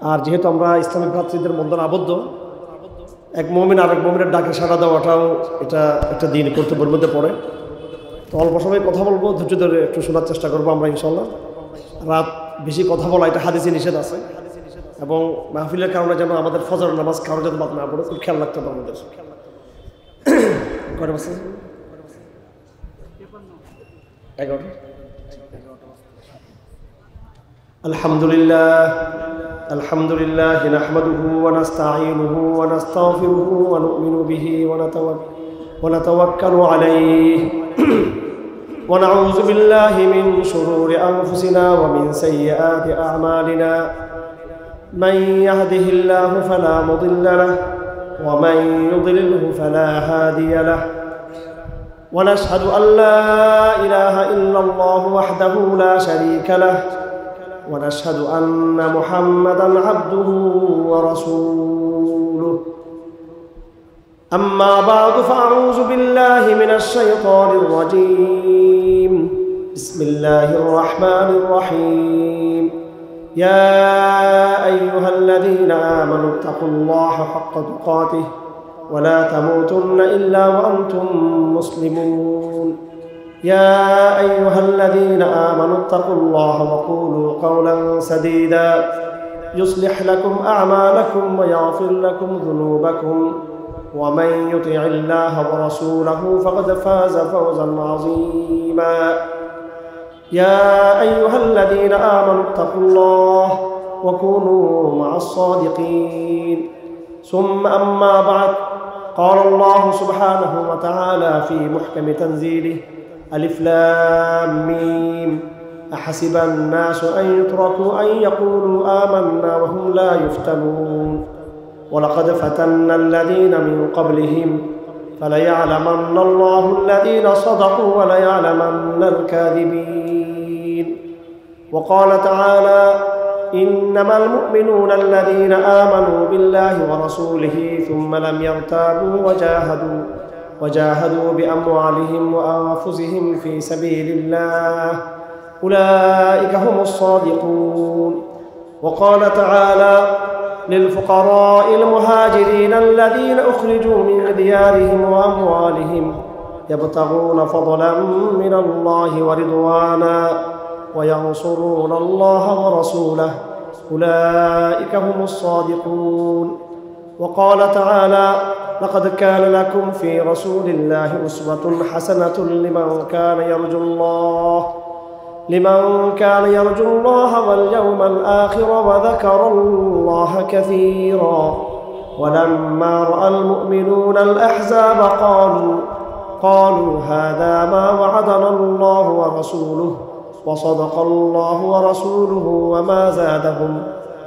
আর যেহেতু আমরা ইসলামিক ভ্রাতৃদের বন্ধনে আবদ্ধ, এক মুমিন আরেক মুমিনের ডাকে সাড়া দেওয়াটাও এটা একটা দিন কর্তব্যের মধ্যে পড়ে। তো অল্প সময় কথা বলবো, ধৈর্য ধরে একটু শোনার চেষ্টা করবো আমরা ইনশাল্লাহ। রাত বেশি কথা বলা এটা হাদিসে নিষেধ আছে, এবং মাহফিলের কারণে যেন আমাদের ফজর নামাজ কারো যাতে বাদ না পড়ে, খুব খেয়াল রাখতে হবে আমাদের। কয়টা বাজছে? 11। আলহামদুলিল্লাহ নাহমাদুহু ওয়া নাস্তাঈনুহু ওয়া নাস্তাগফিরুহু ওয়া নু'মিনু বিহি ওয়া নাতাওয়াক্কালু আলাইহি ওয়া নাউযু বিল্লাহি মিন শুরুরি আনফুসিনা ওয়া মিন সাইয়্যাতি আ'মালিনা মান ইয়াহদিহিল্লাহু ফালা মুদিল্লা লাহু ওয়া মান ইউদ্লিলহু ফালা হাদিয়া লাহু ওয়া নাশহাদু আন লা ইলাহা ইল্লাল্লাহু ওয়াহদাহু লা শারীকা লাহু ونشهد أن محمدًا عبده ورسوله. أما بعد فأعوذ بالله من الشيطان الرجيم. بسم الله الرحمن الرحيم. يا أيها الذين آمنوا اتقوا الله حق تقاته ولا تموتن إلا وأنتم مسلمون. يا أيها الذين آمنوا اتقوا الله وقولوا قولا سديدا يصلح لكم أعمالكم ويغفر لكم ذنوبكم ومن يطع الله ورسوله فقد فاز فوزا عظيما. يا أيها الذين آمنوا اتقوا الله وكونوا مع الصادقين. ثم أما بعد، قال الله سبحانه وتعالى في محكم تنزيله: ألف لام ميم أحسب الناس أن يتركوا أن يقولوا آمنا وهم لا يفتنون ولقد فتنا الذين من قبلهم فليعلمن الله الذين صدقوا وليعلمن الكاذبين. وقال تعالى: إنما المؤمنون الذين آمنوا بالله ورسوله ثم لم يرتابوا وجاهدوا بأموالهم وأنفسهم في سبيل الله أولئك هم الصادقون. وقال تعالى: للفقراء المهاجرين الذين أخرجوا من ديارهم وأموالهم يبتغون فضلا من الله ورضوانا وينصرون الله ورسوله أولئك هم الصادقون. وقال تعالى: لقد كان لكم في رسول الله أسوة حسنة لمن كان يرجو الله واليوم الآخر وذكر الله كثيرا. ولما رأى المؤمنون الأحزاب قالوا هذا ما وعدنا الله ورسوله وصدق الله ورسوله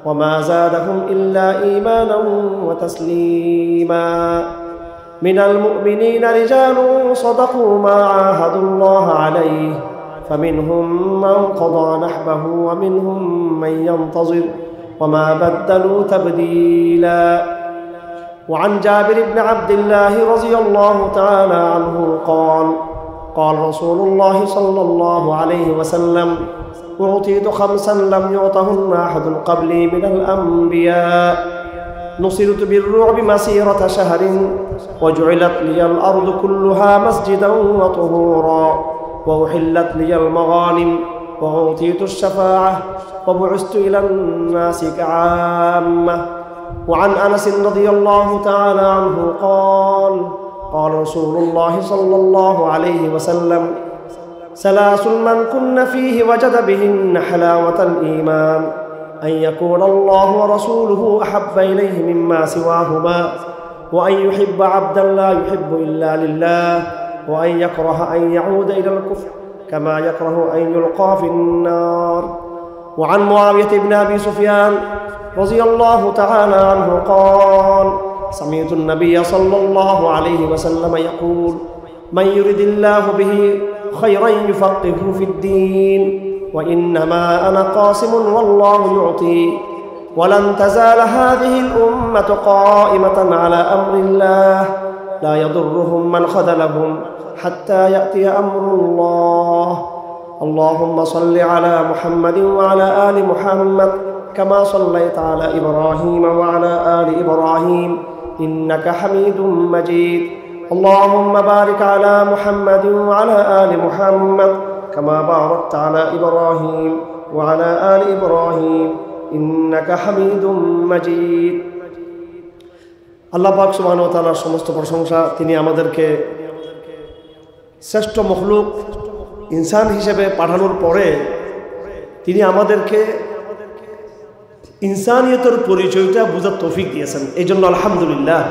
وما زادهم إلا إيمانا وتسليما. من المؤمنين رجال صدقوا ما عاهدوا الله عليه فمنهم من قضى نحبه ومنهم من ينتظر وما بدلوا تبديلا. وعن جابر بن عبد الله رضي الله تعالى عنه قال رسول الله صلى الله عليه وسلم: أعطيت 5 لم يعطهن أحد قبلي من الأنبياء: نصرت بالرعب مسيرة شهر وجعلت لي الأرض كلها مسجدا وطهورا وأحلت لي المغانم وأعطيت الشفاعة وبعثت إلى الناس كعامة. وعن أنس رضي الله تعالى عنه قال رسول الله صلى الله عليه وسلم: 3 من كن فيه وجد بهن حلاوة الإيمان: أن يكون الله ورسوله أحب إليه مما سواهما، وأن يحب عبدا لا يحب إلا لله، وأن يكره أن يعود إلى الكفر كما يكره أن يلقى في النار. وعن معاوية بن أبي سفيان رضي الله تعالى عنه قال: سمعت النبي صلى الله عليه وسلم يقول: من يرد الله به خيرا يفقهه في الدين، وإنما أنا قاسم والله يعطي، ولن تزال هذه الأمة قائمة على أمر الله لا يضرهم من خذلهم حتى يأتي أمر الله. اللهم صل على محمد وعلى آل محمد كما صليت على إبراهيم وعلى آل إبراهيم إنك حميد مجيد اللهم بارك على محمد وعلى آل محمد كما باركت على إبراهيم وعلى آل إبراهيم إنك حميد مجيد আল্লাহ পাক সুবহানাহু ওয়া তাআলার সমস্ত প্রশংসা, তিনি আমাদেরকে শ্রেষ্ঠ মখলুক ইনসান হিসেবে পাঠানোর পরে তিনি আমাদেরকে ইনসানিয়তের পরিচয়টা বোঝার তৌফিক দিয়েছেন। এই জন্য আলহামদুলিল্লাহ।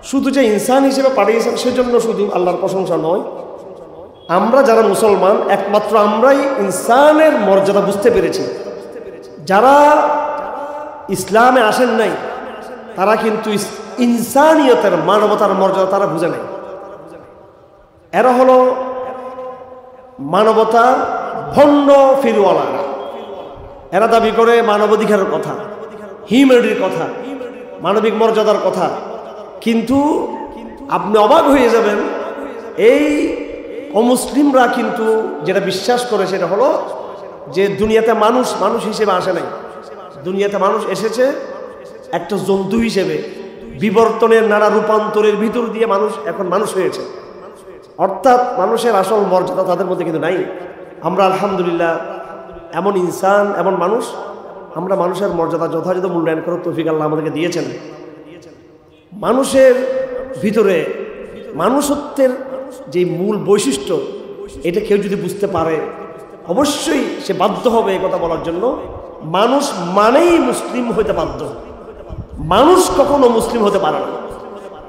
শুধু যে ইনসান হিসেবে পাঠিয়েছেন সেজন্য শুধু আল্লাহর প্রশংসা নয়, আমরা যারা মুসলমান একমাত্র আমরাই ইনসানের মর্যাদা বুঝতে পেরেছি। যারা ইসলামে আসেন নাই তারা কিন্তু ইনসানিয়তের মানবতার মর্যাদা তারা বুঝে নাই। এরা হলো মানবতা ভণ্ড ফিরওয়ালারা। এরা দাবি করে মানবাধিকারের কথা, হিউম্যানিটির কথা, মানবিক মর্যাদার কথা, কিন্তু আপনি অবাক হয়ে যাবেন এই অমুসলিমরা কিন্তু যেটা বিশ্বাস করে সেটা হলো যে দুনিয়াতে মানুষ মানুষ হিসেবে আসে নাই, দুনিয়াতে মানুষ এসেছে একটা জন্তু হিসেবে, বিবর্তনের নানা রূপান্তরের ভিতর দিয়ে মানুষ এখন মানুষ হয়েছে। অর্থাৎ মানুষের আসল মর্যাদা তাদের মধ্যে কিন্তু নাই। আমরা আলহামদুলিল্লাহ এমন ইনসান, এমন মানুষ, আমরা মানুষের মর্যাদা যথাযথ মূল্যায়ন করার তৌফিক আল্লাহ আমাদেরকে দিয়েছেন। মানুষের ভিতরে মানুষত্বের যে মূল বৈশিষ্ট্য, এটা কেউ যদি বুঝতে পারে অবশ্যই সে বাধ্য হবে এই কথা বলার জন্য, মানুষ মানেই মুসলিম হতে বাধ্য। মানুষ কখনো মুসলিম হতে পারে না।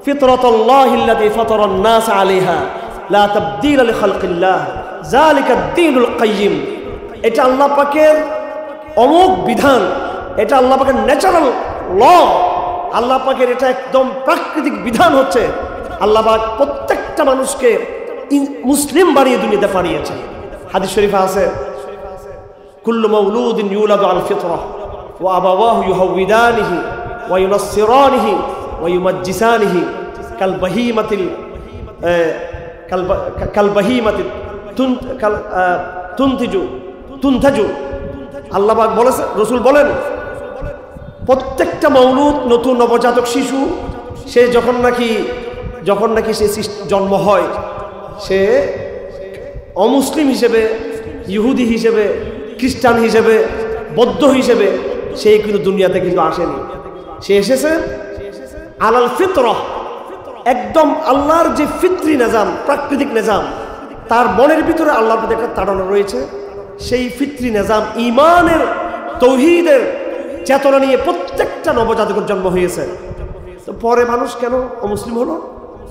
ফিতরাতুল্লাহিল্লাতী ফাতারান নাস আলাইহা লা তাবদীলা লিখালকিল্লাহ যালিকা দ্বীনুল কাইয়্যিম। এটা আল্লাহ পাকের অমোঘ বিধান, এটা আল্লাহ পাকের ন্যাচারাল ল, আল্লাহ পাকের এটা একদম প্রাকৃতিক বিধান হচ্ছে আল্লাহ পাক প্রত্যেকটা মানুষকে মুসলিম বানিয়ে দুনিয়াতে পাঠিয়েছে। হাদিস শরীফে আছে কুল্লু মাউলুদিন ইউলাদু আল ফিতরাহ ওয়া আবাওয়াহু ইউহাউইদানিহি ওয়া ইউনাসসিরানিহি ওয়া ইউমাজ্জিসানিহি কাল বাহিমাতিল তুনতাজু। আল্লাহ পাক বলেছে, রাসূল বলেন প্রত্যেকটা মাউলুদ, নতুন নবজাতক শিশু, সে যখন নাকি সে জন্ম হয়, সে অমুসলিম হিসেবে, ইহুদি হিসেবে, খ্রিস্টান হিসেবে, বৌদ্ধ হিসেবে সে কিন্তু দুনিয়াতে কিন্তু আসেনি। সে এসেছে আলাল ফিতরাহ, একদম আল্লাহর যে ফিতরি নিজাম, প্রাকৃতিক নিজাম, তার মনের ভিতরে আল্লাহর প্রতি একটা তাড়না রয়েছে। সেই ফিতরি নিজাম, ঈমানের, তাওহীদের চেতনা নিয়ে প্রত্যেকটা নবজাতকের জন্ম হয়েছে। তো পরে মানুষ কেন অমুসলিম হলো?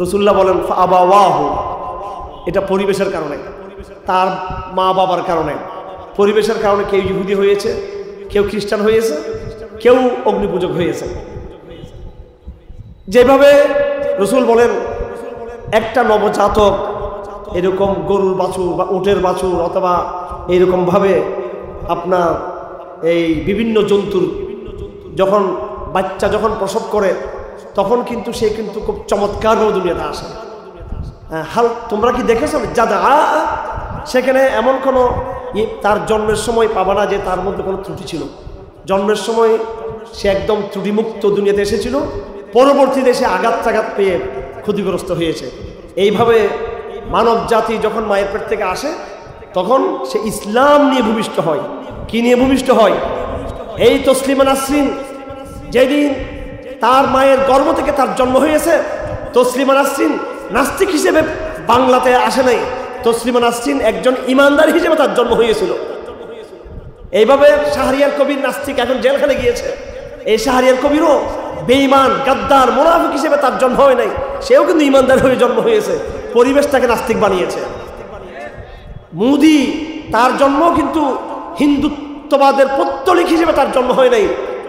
রাসূলুল্লাহ বলেন ফাআবাওয়াহু, এটা পরিবেশের কারণে, তার মা বাবার কারণে, পরিবেশের কারণে কেউ ইহুদি হয়েছে, কেউ খ্রিস্টান হয়েছে, কেউ অগ্নিপূজক হয়েছে। যেভাবে রাসূল বলেন একটা নবজাতক এরকম গরুর বাছুর বা উটের বাছুর অথবা এইরকম ভাবে আপনার এই বিভিন্ন জন্তুর যখন বাচ্চা যখন প্রসব করে তখন কিন্তু সে কিন্তু খুব চমৎকারভাবে দুনিয়াতে আসে। হাল তোমরা কি দেখেছো যা সেখানে এমন কোনো তার জন্মের সময় পাবা না যে তার মধ্যে কোনো ত্রুটি ছিল। জন্মের সময় সে একদম ত্রুটিমুক্ত দুনিয়াতে এসেছিল, পরবর্তীতে সে আঘাত পেয়ে ক্ষতিগ্রস্ত হয়েছে। এইভাবে মানব জাতি যখন মায়ের পেট থেকে আসে তখন সে ইসলাম নিয়ে ভূমিষ্ঠ হয়। কি নিয়ে ভূমিষ্ঠ হয়? এই তসলিমা নাসরিন যেদিন তার মায়ের গর্ভ থেকে তার জন্ম হয়েছে, তসলিমা নাসরিন নাস্তিক হিসেবে বাংলাতে আসে নাই, তসলিমা নাসরিন একজন ইমানদার হিসেবে তার জন্ম হয়েছিল। এইভাবে শাহরিয়ার কবির নাস্তিক এখন জেলখানে গিয়েছে। এই শাহরিয়ার কবিরও বেঈমান, গাদ্দার, মুনাফিক হিসেবে তার জন্ম হয় নাই, সেও কিন্তু ইমানদার হয়ে জন্ম হয়েছে। পরিবেশ তাকে নাস্তিক বানিয়েছে। মোদি তার জন্ম কিন্তু হিন্দুত্ববাদের পত্তলিক হিসেবে তার জন্ম হয় নাই,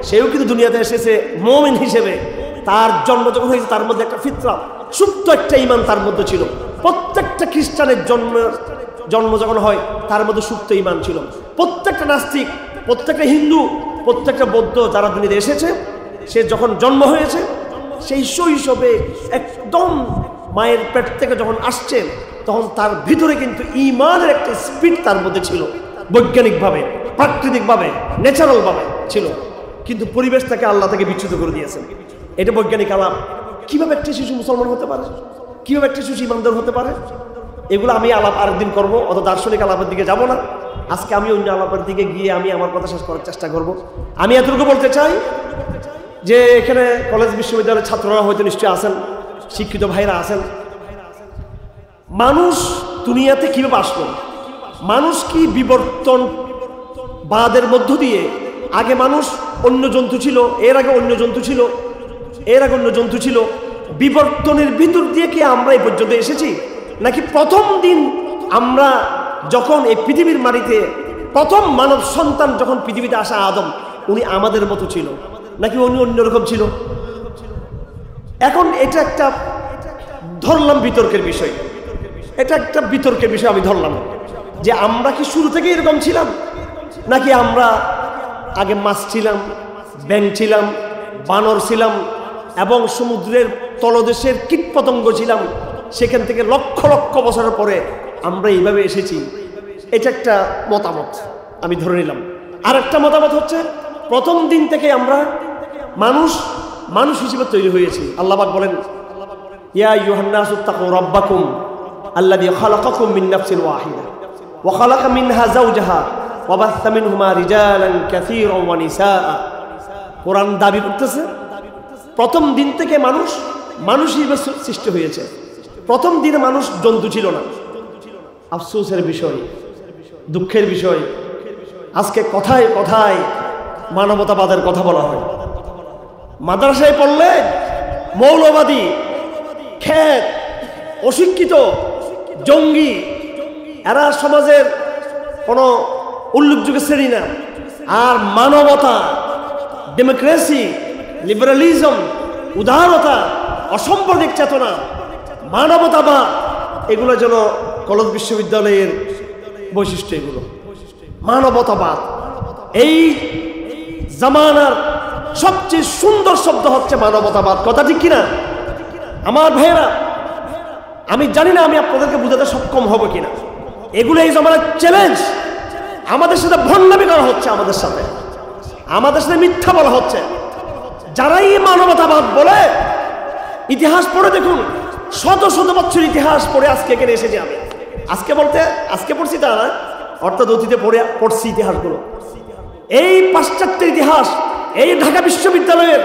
সেও কিন্তু দুনিয়াতে এসেছে মুমিন হিসেবে। তার জন্ম যখন হয়েছে তার মধ্যে একটা ফিতরা, সুপ্ত একটা ঈমান তার মধ্যে ছিল। প্রত্যেকটা খ্রিস্টানের জন্ম যখন হয় তার মধ্যে সুপ্ত ঈমান ছিল। প্রত্যেকটা নাস্তিক, প্রত্যেকটা হিন্দু, প্রত্যেকটা বৌদ্ধ যারা দুনিয়াতে এসেছে, সে যখন জন্ম হয়েছে সেই শৈশবে একদম মায়ের পেট থেকে যখন আসছে তখন তার ভিতরে কিন্তু ঈমানের একটা স্পিড তার মধ্যে ছিল, বৈজ্ঞানিকভাবে, প্রাকৃতিকভাবে, ন্যাচারালভাবে। ছিল, কিন্তু পরিবেশ তাকে আল্লাহ থেকে বিচ্যুত করে দিয়েছেন। এটা বৈজ্ঞানিক আলাপ। কিভাবে একটা শিশু মুসলমান হতে পারে, কিভাবে একটা শিশু ইমানদার হতে পারে, এগুলো আমি আলাপ আরেকদিন করব, অত দার্শনিক আলাপের দিকে যাব না। আজকে আমি অন্য আলাপের দিকে গিয়ে আমি আমার কথা শেষ করার চেষ্টা করব। আমি এতটুকু বলতে চাই যে এখানে কলেজ বিশ্ববিদ্যালয়ের ছাত্ররা হয়তো নিশ্চয়ই আছেন, শিক্ষিত ভাইরা আছেন। মানুষ দুনিয়াতে কিভাবে আসলো, মানুষ কি বিবর্তন বাদের মধ্য দিয়ে, আগে মানুষ অন্য জন্তু ছিল, এর আগে অন্য জন্তু ছিল, এর আগে অন্য জন্তু ছিল, বিবর্তনের ভিতর দিয়ে কি আমরা এই পর্যন্ত এসেছি, নাকি প্রথম দিন আমরা যখন এই পৃথিবীর মাটিতে প্রথম মানব সন্তান যখন পৃথিবীতে আসা আদম, উনি আমাদের মতো ছিল নাকি উনি অন্যরকম ছিল? এখন এটা একটা ধরলাম বিতর্কের বিষয়, এটা একটা বিতর্কের বিষয় আমি ধরলাম যে আমরা কি শুরু থেকে এরকম ছিলাম, নাকি আমরা আগে মাছ ছিলাম, ব্যাঙ ছিলাম, বানর ছিলাম এবং সমুদ্রের তলদেশের কীটপতঙ্গ ছিলাম, সেখান থেকে লক্ষ লক্ষ বছরের পরে আমরা এইভাবে এসেছি। এটা একটা মতামত আমি ধরে নিলাম। আর একটা মতামত হচ্ছে প্রথম দিন থেকে আমরা মানুষ হিসেবে তৈরি হয়েছি। আল্লাহ পাক বলেন, ইয়া আইয়ুহান নাসু তাকু রাব্বাকুম আল্লাযী খালাকাকুম মিন নাফসিন ওয়াহিদা ওয়া খালাকা মিনহা যাওজাহা ওয়া বাসসা মিনহুমা রিজালান কাসীরান ওয়া নিসাআ। কোরআন দাবি করতেছে প্রথম দিন থেকে মানুষ হিসেবে সৃষ্টি হয়েছে। প্রথম দিনে মানুষ জন্তু ছিল না। আফসোসের বিষয়, দুঃখের বিষয়, আজকে কথায় কথায় মানবতাবাদের কথা বলা হয়। মাদ্রাসায় পড়লে মৌলবাদী, খেত, অশিক্ষিত, জঙ্গি, এরা সমাজের কোনো উল্লেখযোগ্য শ্রেণী না। আর মানবতা, ডেমোক্রেসি, লিবারালিজম, উদারতা, অসাম্প্রদায়িক চেতনা, মানবতাবাদ, এগুলো যেন কলেজ বিশ্ববিদ্যালয়ের বৈশিষ্ট্য। এগুলো মানবতাবাদ, এই জামানার সবচেয়ে সুন্দর শব্দ হচ্ছে মানবতাবাদ। কথা ঠিক কিনা আমার ভাইয়েরা? আমি জানি না আমি আপনাদেরকে বুঝাতে সক্ষম হব কিনা। এগুলো এই জামানার চ্যালেঞ্জ। আমাদের সাথে ভণ্ডামি করা হচ্ছে, আমাদের সাথে মিথ্যা বলা হচ্ছে। যারাই মানবতাবাদ বলে, ইতিহাস পড়ে দেখুন, শত শত বছর ইতিহাস পড়ে আজকে এখানে এসেছি আমি। আজকে পড়ছি তা না, অর্থাৎ অতীতে পড়ছি ইতিহাসগুলো। এই পাশ্চাত্যের ইতিহাস, এই ঢাকা বিশ্ববিদ্যালয়ের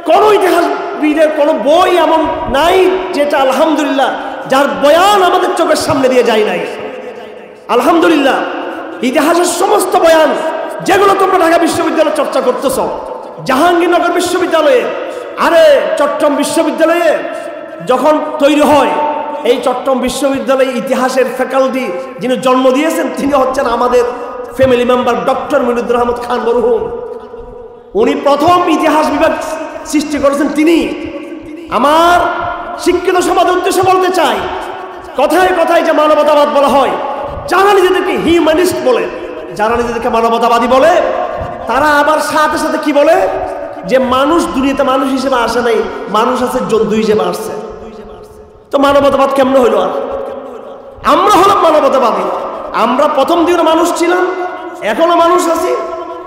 কোনো ইতিহাসবিদের কোনো বই এমন নাই যেটা আলহামদুলিল্লাহ যার বয়ান আমাদের চোখের সামনে দিয়ে যায় নাই। আলহামদুলিল্লাহ ইতিহাসের সমস্ত বয়ান যেগুলো তোমরা ঢাকা বিশ্ববিদ্যালয়ে চর্চা করতেছ, জাহাঙ্গীরনগর বিশ্ববিদ্যালয়ে, আরে চট্টগ্রাম বিশ্ববিদ্যালয়ে যখন তৈরি হয়, এই চট্টগ্রাম বিশ্ববিদ্যালয়ে ইতিহাসের ফ্যাকাল্টি যিনি জন্ম দিয়েছেন তিনি হচ্ছেন আমাদের family member doctor Moniruddin Ahmad Khan মরহুম। উনি প্রথম ইতিহাস বিভাগ সৃষ্টি করেছেন তিনি। আমার শিক্ষিত সমাজের উদ্দেশ্যে বলতে চাই, কথায় কথায় যে মানবতাবাদ বলা হয়, যারা নিজেদেরকে হিউম্যানিস্ট বলে, যারা নিজেদেরকে মানবতাবাদী বলে, তারা আবার সাথে সাথে কি বলে যে মানুষ দুনিয়াতে মানুষ হিসেবে আসে নাই, মানুষ আছে জন্তু হিসেবে আসছে। তো মানবতাবাদ কেমন হইল? আর আমরা হলাম মানবতাবাদী। আমরা প্রথম দিনে মানুষ ছিলাম, এখনো মানুষ আছি,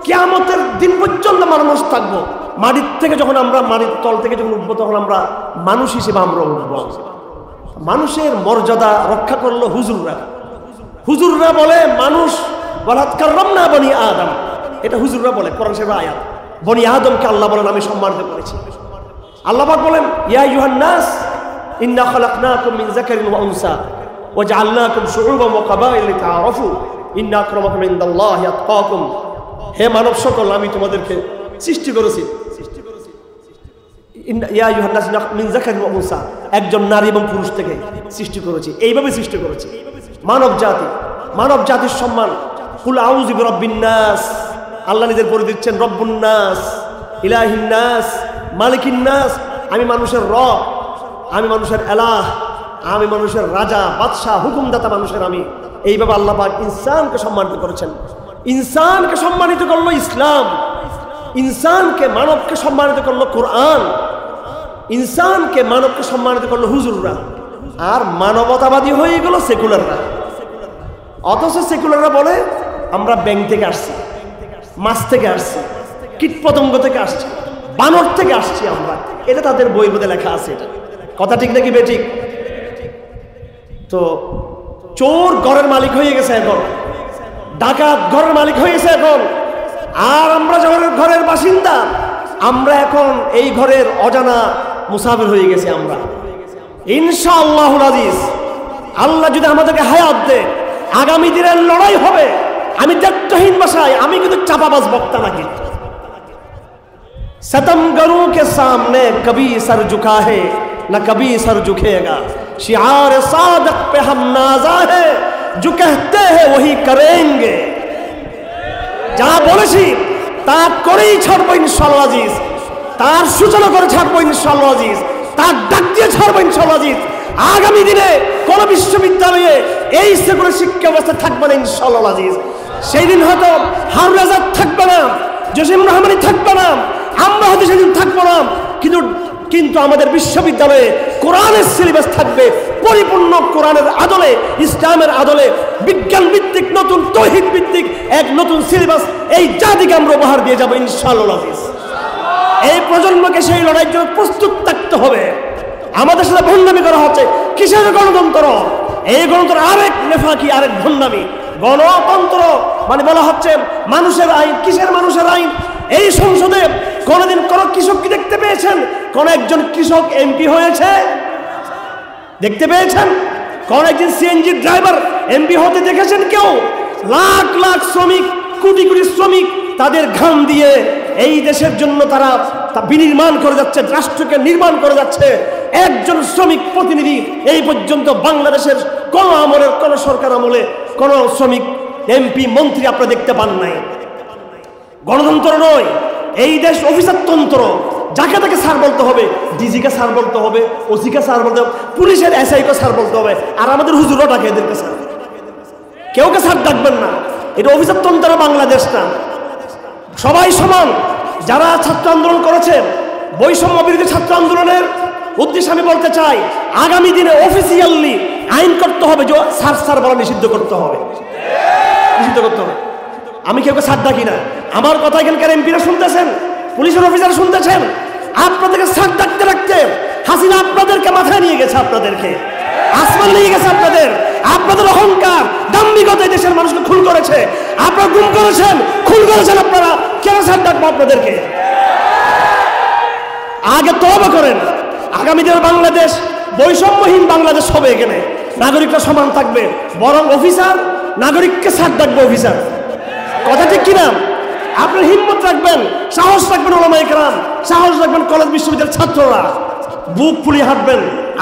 কিয়ামতের দিন পর্যন্ত মানুষ থাকবো। মাটির থেকে যখন আমরা মাটির তল থেকে যখন উঠবো, তখন আমরা মানুষ হিসেবে আমরা উঠবো। মানুষের মর্যাদা রক্ষা করলো হুজুররা বলে মানুষ বলাৎকার রমনা বনি আদম, এটা হুজুররা বলে, কোরআন শরীফের আয়াত। বনি আদমকে আল্লাহ বলেন আমি সম্মানিত করেছি। আল্লাহ পাক বলেন ইয়া আইয়ুহান নাস ইন্না খালাকনাকুম মিন যাকারিন ওয়া উনসা ওয়া জাআলনাকুম শুউবান ওয়া কাবাইলা লিতাআরাফু ইন্না আকরামাকুম ইনদাল্লাহি আতকাকুম। হে মানব সকল, আমি তোমাদেরকে সৃষ্টি করেছি ইয়া আইয়ুহান নাস মিন যাকারিন ওয়া উনসা, একজন নারী এবং পুরুষ থেকে সৃষ্টি করেছি। এইভাবে সৃষ্টি করেছি মানব জাতির সম্মান। কুল আউযু বিরাব্বিন নাস, আল্লাহ নিজের পরে দিচ্ছেন রব্বুন নাস, ইলাহিন নাস, মালিকিন নাস। আমি মানুষের রব, আমি মানুষের এলাহ, আমি মানুষের রাজা, বাদশাহ, হুকুমদাতা মানুষের আমি। এইভাবে আল্লাহ পাক ইনসানকে সম্মানিত করেছেন। ইনসানকে সম্মানিত করলো ইসলাম, ইনসানকে মানবকে সম্মানিত করলো কোরআন, ইনসানকে মানবকে সম্মানিত করলো হুজুররা। আর মানবতাবাদী হয়ে গেল সেকুলাররা। অথচ সেকুলাররা বলে আমরা ব্যাংক থেকে আসছি, মাছ থেকে আসছি, কীটপতঙ্গ থেকে আসছি, বানর থেকে আসছি আমরা, এটা তাদের বইয়ের মধ্যে লেখা আছে। এটা কথা ঠিক নাকি বেঠিক? তো চোর ঘরের মালিক হয়ে গেছে এখন, ডাকাত ঘরের মালিক হয়ে গেছে এখন, আর আমরা যখন ঘরের বাসিন্দা, আমরা এখন এই ঘরের অজানা মুসাফির হয়ে গেছি আমরা। ইনশাআল্লাহুল আজিজ, আল্লাহ যদি আমাদেরকে হায়াত দেয়, আগামী দিনের লড়াই হবে। আমি দায়িত্বহীন ভাষায়, আমি কিন্তু চাপাবাজ বক্তা নাকি। सतमगरों के सामने कभी सर झुका है न कभी सर झुकेगा, शिआर सादक पे हम नाजा है, जो कहते हैं वही करेंगे। যা বলেছি তা করেই ছাড়বো ইনশাআল্লাহ আজিজ, তার সূচনা করে ছাড়বো ইনশাআল্লাহ আজিজ, তার ডাক দিয়ে ছাড়বো ইনশাআল্লাহ আজিজ। আগামী দিনে কোন বিশ্ববিদ্যালয়ে এই সেকুলার শিক্ষা ব্যবস্থা থাকবে না ইনশাআল্লাহ আজিজ। সেই দিন হয়তো হারুন আজাদ থাকবে না, জসিম রহমানি থাকবে না, আমরা হয়তো সেদিন থাকবো না, কিন্তু আমাদের বিশ্ববিদ্যালয়ে কোরআনের সিলেবাস থাকবে পরিপূর্ণ, কোরআনের আদলে, ইসলামের আদলে, বিজ্ঞান ভিত্তিক, নতুন তৌহিদ ভিত্তিক এক নতুন সিলেবাস এই জাতিকে আমরা উপহার দিয়ে যাবো ইনশাআল্লাহ আজিজ। এই প্রজন্মকে সেই লড়াইয়ের জন্য প্রস্তুত থাকতে হবে। আমাদের সাথে ভণ্ডামি করা হচ্ছে, কিসের গণতন্ত্র? এই গণতন্ত্র আরেক নেফাকি, আরেক ভণ্ডামি। গণতন্ত্র মানে বলা হচ্ছে মানুষের আইন। কিসের মানুষের আইন? এই সংসদে কোনদিন কোন কৃষক কি দেখতে পেয়েছেন? কোন একজন কৃষক এমপি হয়েছে দেখতে পেয়েছেন? কোন একজন সিএনজি ড্রাইভার এমপি হতে দেখেছেন কেউ? লাখ লাখ শ্রমিক, কোটি কোটি শ্রমিক তাদের ঘাম দিয়ে এই দেশের জন্য তারা বিনির্মাণ করে যাচ্ছে, রাষ্ট্রকে নির্মাণ করে যাচ্ছে। একজন শ্রমিক প্রতিনিধি এই পর্যন্ত বাংলাদেশের কোন আমলের, কোন সরকার আমলে কোন শ্রমিক এমপি মন্ত্রী আপনারা দেখতে পান নাই। গণতন্ত্র নয়, এই দেশ অফিসারতন্ত্র। যাকে তাকে স্যার বলতে হবে, ডিজিকে স্যার বলতে হবে, ওসিকে স্যার বলতে হবে, পুলিশের এসআইকে স্যার বলতে হবে, আর আমাদের হুজুরও ডাকে এদেরকে স্যার। কেউকে স্যার ডাকবেন না, এটা অফিসারতন্ত্র বাংলাদেশ না। সবাই সমান। যারা ছাত্র আন্দোলন করেছে, বৈষম্য বিরোধী ছাত্র আন্দোলনের উদ্দেশ্যে আমি বলতে চাই, আগামী দিনে অফিসিয়ালি আইন করতে হবে যে স্যার স্যার বলা নিষিদ্ধ করতে হবে, নিষিদ্ধ করতে হবে। আমি কেউ স্যার ডাকি না। আমার কথা এখানকার এমপিরা শুনতেছেন, পুলিশের অফিসার শুনতেছেন, আপনাদেরকে স্যার ডাকতে রাখতে হাসিনা আপনাদেরকে মাথায় নিয়ে গেছে, আপনাদেরকে আসমান নিয়ে গেছে। আপনাদের অহংকার, দাম্ভিকতা দেশের মানুষকে খুন করেছে। আপনারা গুম করেছেন, খুন করেছেন। আপনারা কেন স্যার ডাকবো আপনাদেরকে? আগে তওবা করেন। আগামী দিনের বাংলাদেশ বৈষম্যহীন বাংলাদেশ হবে। এখানে নাগরিকরা সমান থাকবে, বরং অফিসার নাগরিককে স্যার ডাকবে অফিসার। কথা ঠিক কিনা? আপনার হিম্মত রাখবেন, সাহস রাখবেন, ওলামায়ে কেরাম সাহস রাখবেন, কলেজ বিশ্ববিদ্যালয়ের ছাত্ররা বুক ফুলিয়ে হাঁটবেন।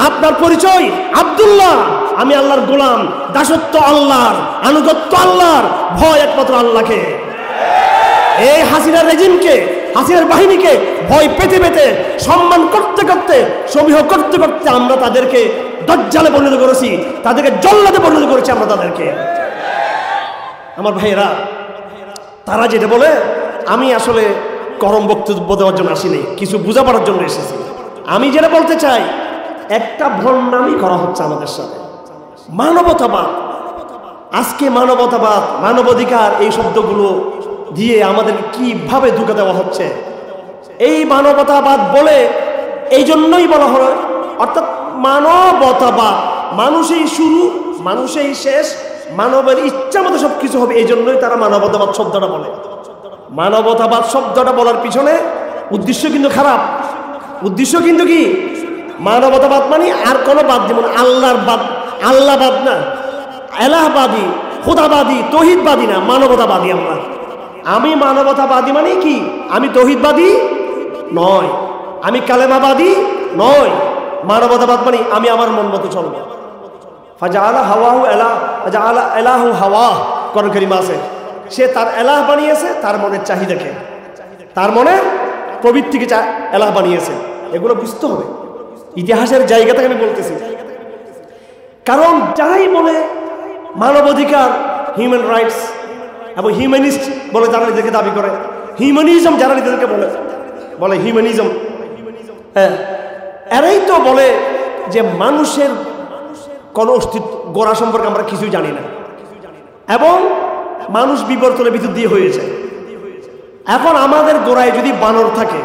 আপনার পরিচয় আব্দুল্লাহ, আমি আল্লাহর গোলাম, দাসত্ব আল্লাহর, আনুগত্য আল্লাহর, ভয় একমাত্র আল্লাহকে। এই হাসিনার রেজিমকে, হাসিনার বাহিনীকে ভয় পেতে পেতে, সম্মান করতে করতে, সমীহ করতে করতে আমরা তাদেরকে দজ্জালে পরিণত করেছি, তাদেরকে জল্লাদে পরিণত করেছি আমরা তাদেরকে। আমার ভাইয়েরা, তারা যেটা বলে, আমি আসলে গরম বক্তব্য দেওয়ার জন্য আসিনি, কিছু বোঝাপড়ার জন্য এসেছি। আমি যেটা বলতে চাই, একটা ভণ্ডামি করা হচ্ছে আমাদের সাথে। মানবতাবাদ, আজকে মানবতাবাদ, মানবাধিকার, এই শব্দগুলো দিয়ে আমাদের কিভাবে ধোঁকা দেওয়া হচ্ছে। এই মানবতাবাদ বলে এই জন্যই বলা হলো, অর্থাৎ মানবতাবাদ, মানুষই শুরু, মানুষই শেষ, মানবের ইচ্ছা মতো সবকিছু হবে, এই জন্যই তারা মানবতাবাদ শব্দটা বলে। মানবতাবাদ শব্দটা বলার পিছনে উদ্দেশ্য কিন্তু খারাপ। উদ্দেশ্য কিন্তু কি? মানবতাবাদ মানে আর কোনো বাদ, যেমন আল্লাহর বাদ, আল্লাহবাদ না, এলাহবাদী, খোদাবাদী, তৌহিদবাদী না, মানবতাবাদী আমরা। আমি মানবতাবাদী মানে কি? আমি তৌহিদবাদী নয়, আমি কালেমাবাদী নয়। মানবতাবাদ মানে আমি আমার মন মতো চলবো। ফাজাআলা হাওয়াহু এলাহ, ফাজাআলা এলাহু হাওয়াহ, কোরআন কারীমে আছে। সে তার এলাহ বানিয়েছে তার মনের চাহিদাকে, তার মনে প্রবৃত্তিকে এলাহ বানিয়েছে। এগুলো বুঝতে হবে। ইতিহাসের জায়গা থেকে আমি বলতেছি, কারণ যারাই বলে মানবাধিকার, হিউম্যান রাইটস এবং হিউম্যানিস্ট বলে যারা নিজেদেরকে দাবি করে, হিউম্যানিজম যারা নিজেদেরকে বলে হিউম্যানিজম, হ্যাঁ, এরাই তো বলে যে মানুষের কোন অস্তিত্ব, গোড়া সম্পর্কে আমরা কিছুই জানি না, এবং মানুষ বিবর্তনের ভিতর দিয়ে হয়েছে। এখন আমাদের গোড়ায় যদি বানর থাকে,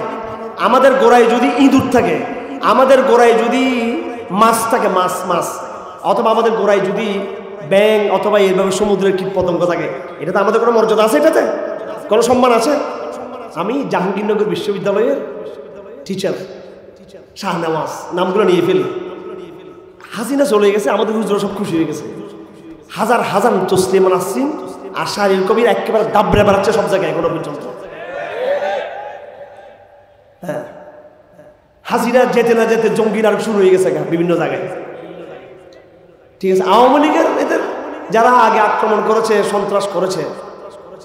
আমাদের গোড়ায় যদি ইঁদুর থাকে, আমাদের গোড়ায় যদি মাছ থাকে, মাছ অথবা আমাদের গোড়ায় যদি ব্যাঙ অথবা এইভাবে সমুদ্রের কীটপতঙ্গ থাকে, এটাতে আমাদের কোনো মর্যাদা আছে? এটাতে কোনো সম্মান আছে? আমি জাহাঙ্গীরনগর বিশ্ববিদ্যালয়ের টিচার শাহনেওয়াজ, নামগুলো নিয়ে ফেলি। হাসিনা চলে গেছে, আমাদের হুজুরা সব খুশি হয়ে গেছে। হাজার হাজার তসলিমা নাসরিন আর শাহরিয়ার কবির একেবারে দাবড়ে বেড়াচ্ছে সব জায়গায় এখনো পর্যন্ত। হ্যাঁ, হাসিনা যেতে না যেতে জঙ্গির আর শুরু হয়ে গেছে বিভিন্ন জায়গায়। ঠিক আছে, আওয়ামী লীগের এদের যারা আগে আক্রমণ করেছে, সন্ত্রাস করেছে,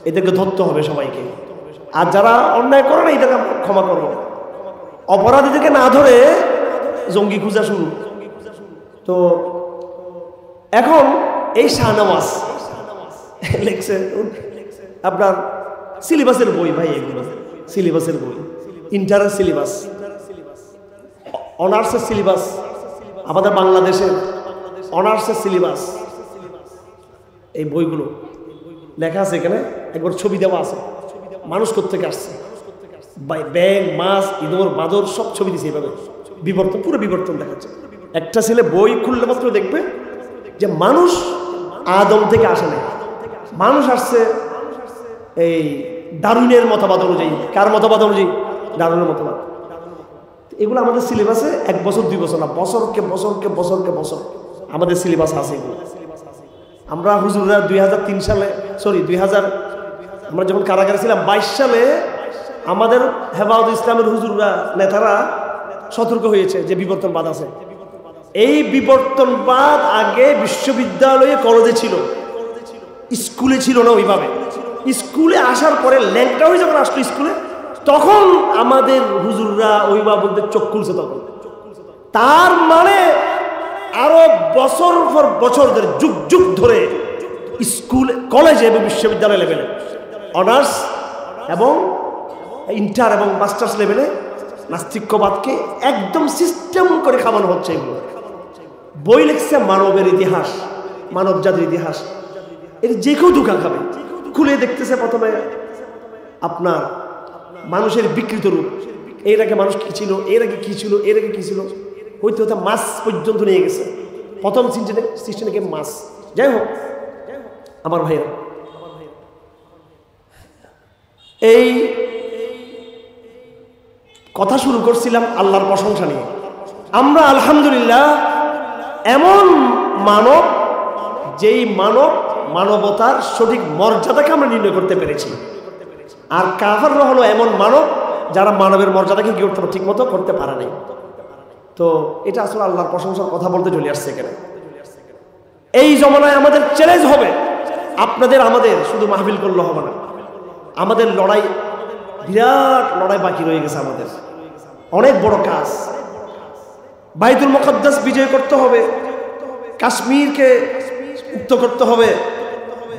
এদেরকে ধরতে হবে সবাইকে। আর যারা অন্যায় করে না, এদেরকে ক্ষমা করবো। অপরাধীদেরকে না ধরে জঙ্গি খুঁজা শুরু। তো এখন এই শাহনেওয়াজ লিখছে আপনার সিলেবাসের বই, ভাই এগুলো সিলেবাসের বই, ইন্টারের সিলেবাস, অনার্সের সিলেবাস, আমাদের বাংলাদেশের অনার্সের সিলেবাস, এই বইগুলো লেখা আছে। এখানে একবার ছবি দেওয়া আছে, মানুষ কোত্থেকে আসছে, ব্যাঙ, মাছ, ইঁদুর, বাদর সব ছবি দিছে এইভাবে, বিবর্তন, পুরো বিবর্তন দেখাচ্ছে। একটা ছেলে বই খুললে মাত্র দেখবে যে মানুষ আদম থেকে আসে না, মানুষ আসছে এই ডারউইনের মতবাদ অনুযায়ী। কার মতবাদ অনুযায়ী? ডারউইনের মতবাদ। এগুলো আমাদের সিলেবাসে 1 বছর 2 বছর না, বছরকে বছর আমাদের সিলেবাস আছে এগুলো। আমরা হুজুররা 2003 সালে, সরি 2000, আমরা যখন কারাগারে ছিলাম 22 সালে আমাদের হেফাজত ইসলামের হুজুররা, নেতারা সতর্ক হয়েছে যে বিবর্তনবাদ আছে। এই বিবর্তনবাদ আগে বিশ্ববিদ্যালয়ে, কলেজে ছিল, স্কুলে ছিল না ওইভাবে। স্কুলে আসার পরে ল্যাংটা হয়ে যখন আসলো স্কুলে, তখন আমাদের হুজুররা অভিভাবকদের চোখ খুলছে। তখন তার মানে আরো বছর পর বছর ধরে, যুগ যুগ ধরে স্কুল, কলেজে এবং বিশ্ববিদ্যালয় লেভেলে, অনার্স এবং ইন্টার এবং মাস্টার্স লেভেলে নাস্তিক্যবাদকে একদম সিস্টেম করে খাওয়ানো হচ্ছে। এগুলো বই লিখছে মানবের ইতিহাস, মানব জাতির ইতিহাস। এর যে কেউ ধোঁকা খাবে। খুলে দেখতেছে প্রথমে আপনার মানুষের বিকৃত রূপ, এর আগে মানুষ কি ছিল, এর আগে কি ছিল, এর আগে কি ছিল, হইতে হতে মাছ পর্যন্ত নিয়ে গেছে। প্রথম সৃষ্টি নাকি মাছ। যাই হোক আমার ভাইরা, এই কথা শুরু করছিলাম আল্লাহর প্রশংসা নিয়ে। আমরা আলহামদুলিল্লাহ এমন মানব, যেই মানবতার সঠিক মর্যাদাকে আমরা নির্ণয় করতে পেরেছি। আর কাফেররা হলো এমন মানব যারা মানবের মর্যাদাকে কি করতে ঠিক মতো করতে পারে নাই। তো এটা আসলে আল্লাহর প্রশংসার কথা বলতে চলে আসছে এখানে। এই জমানায় আমাদের চ্যালেঞ্জ হবে, আপনাদের আমাদের শুধু মাহফিল করলে হবে না, আমাদের লড়াই, বিরাট লড়াই বাকি রয়ে গেছে। আমাদের অনেক বড় কাজ। বাইতুল মুকাদ্দাস বিজয় করতে হবে, কাশ্মীরকে মুক্ত করতে হবে,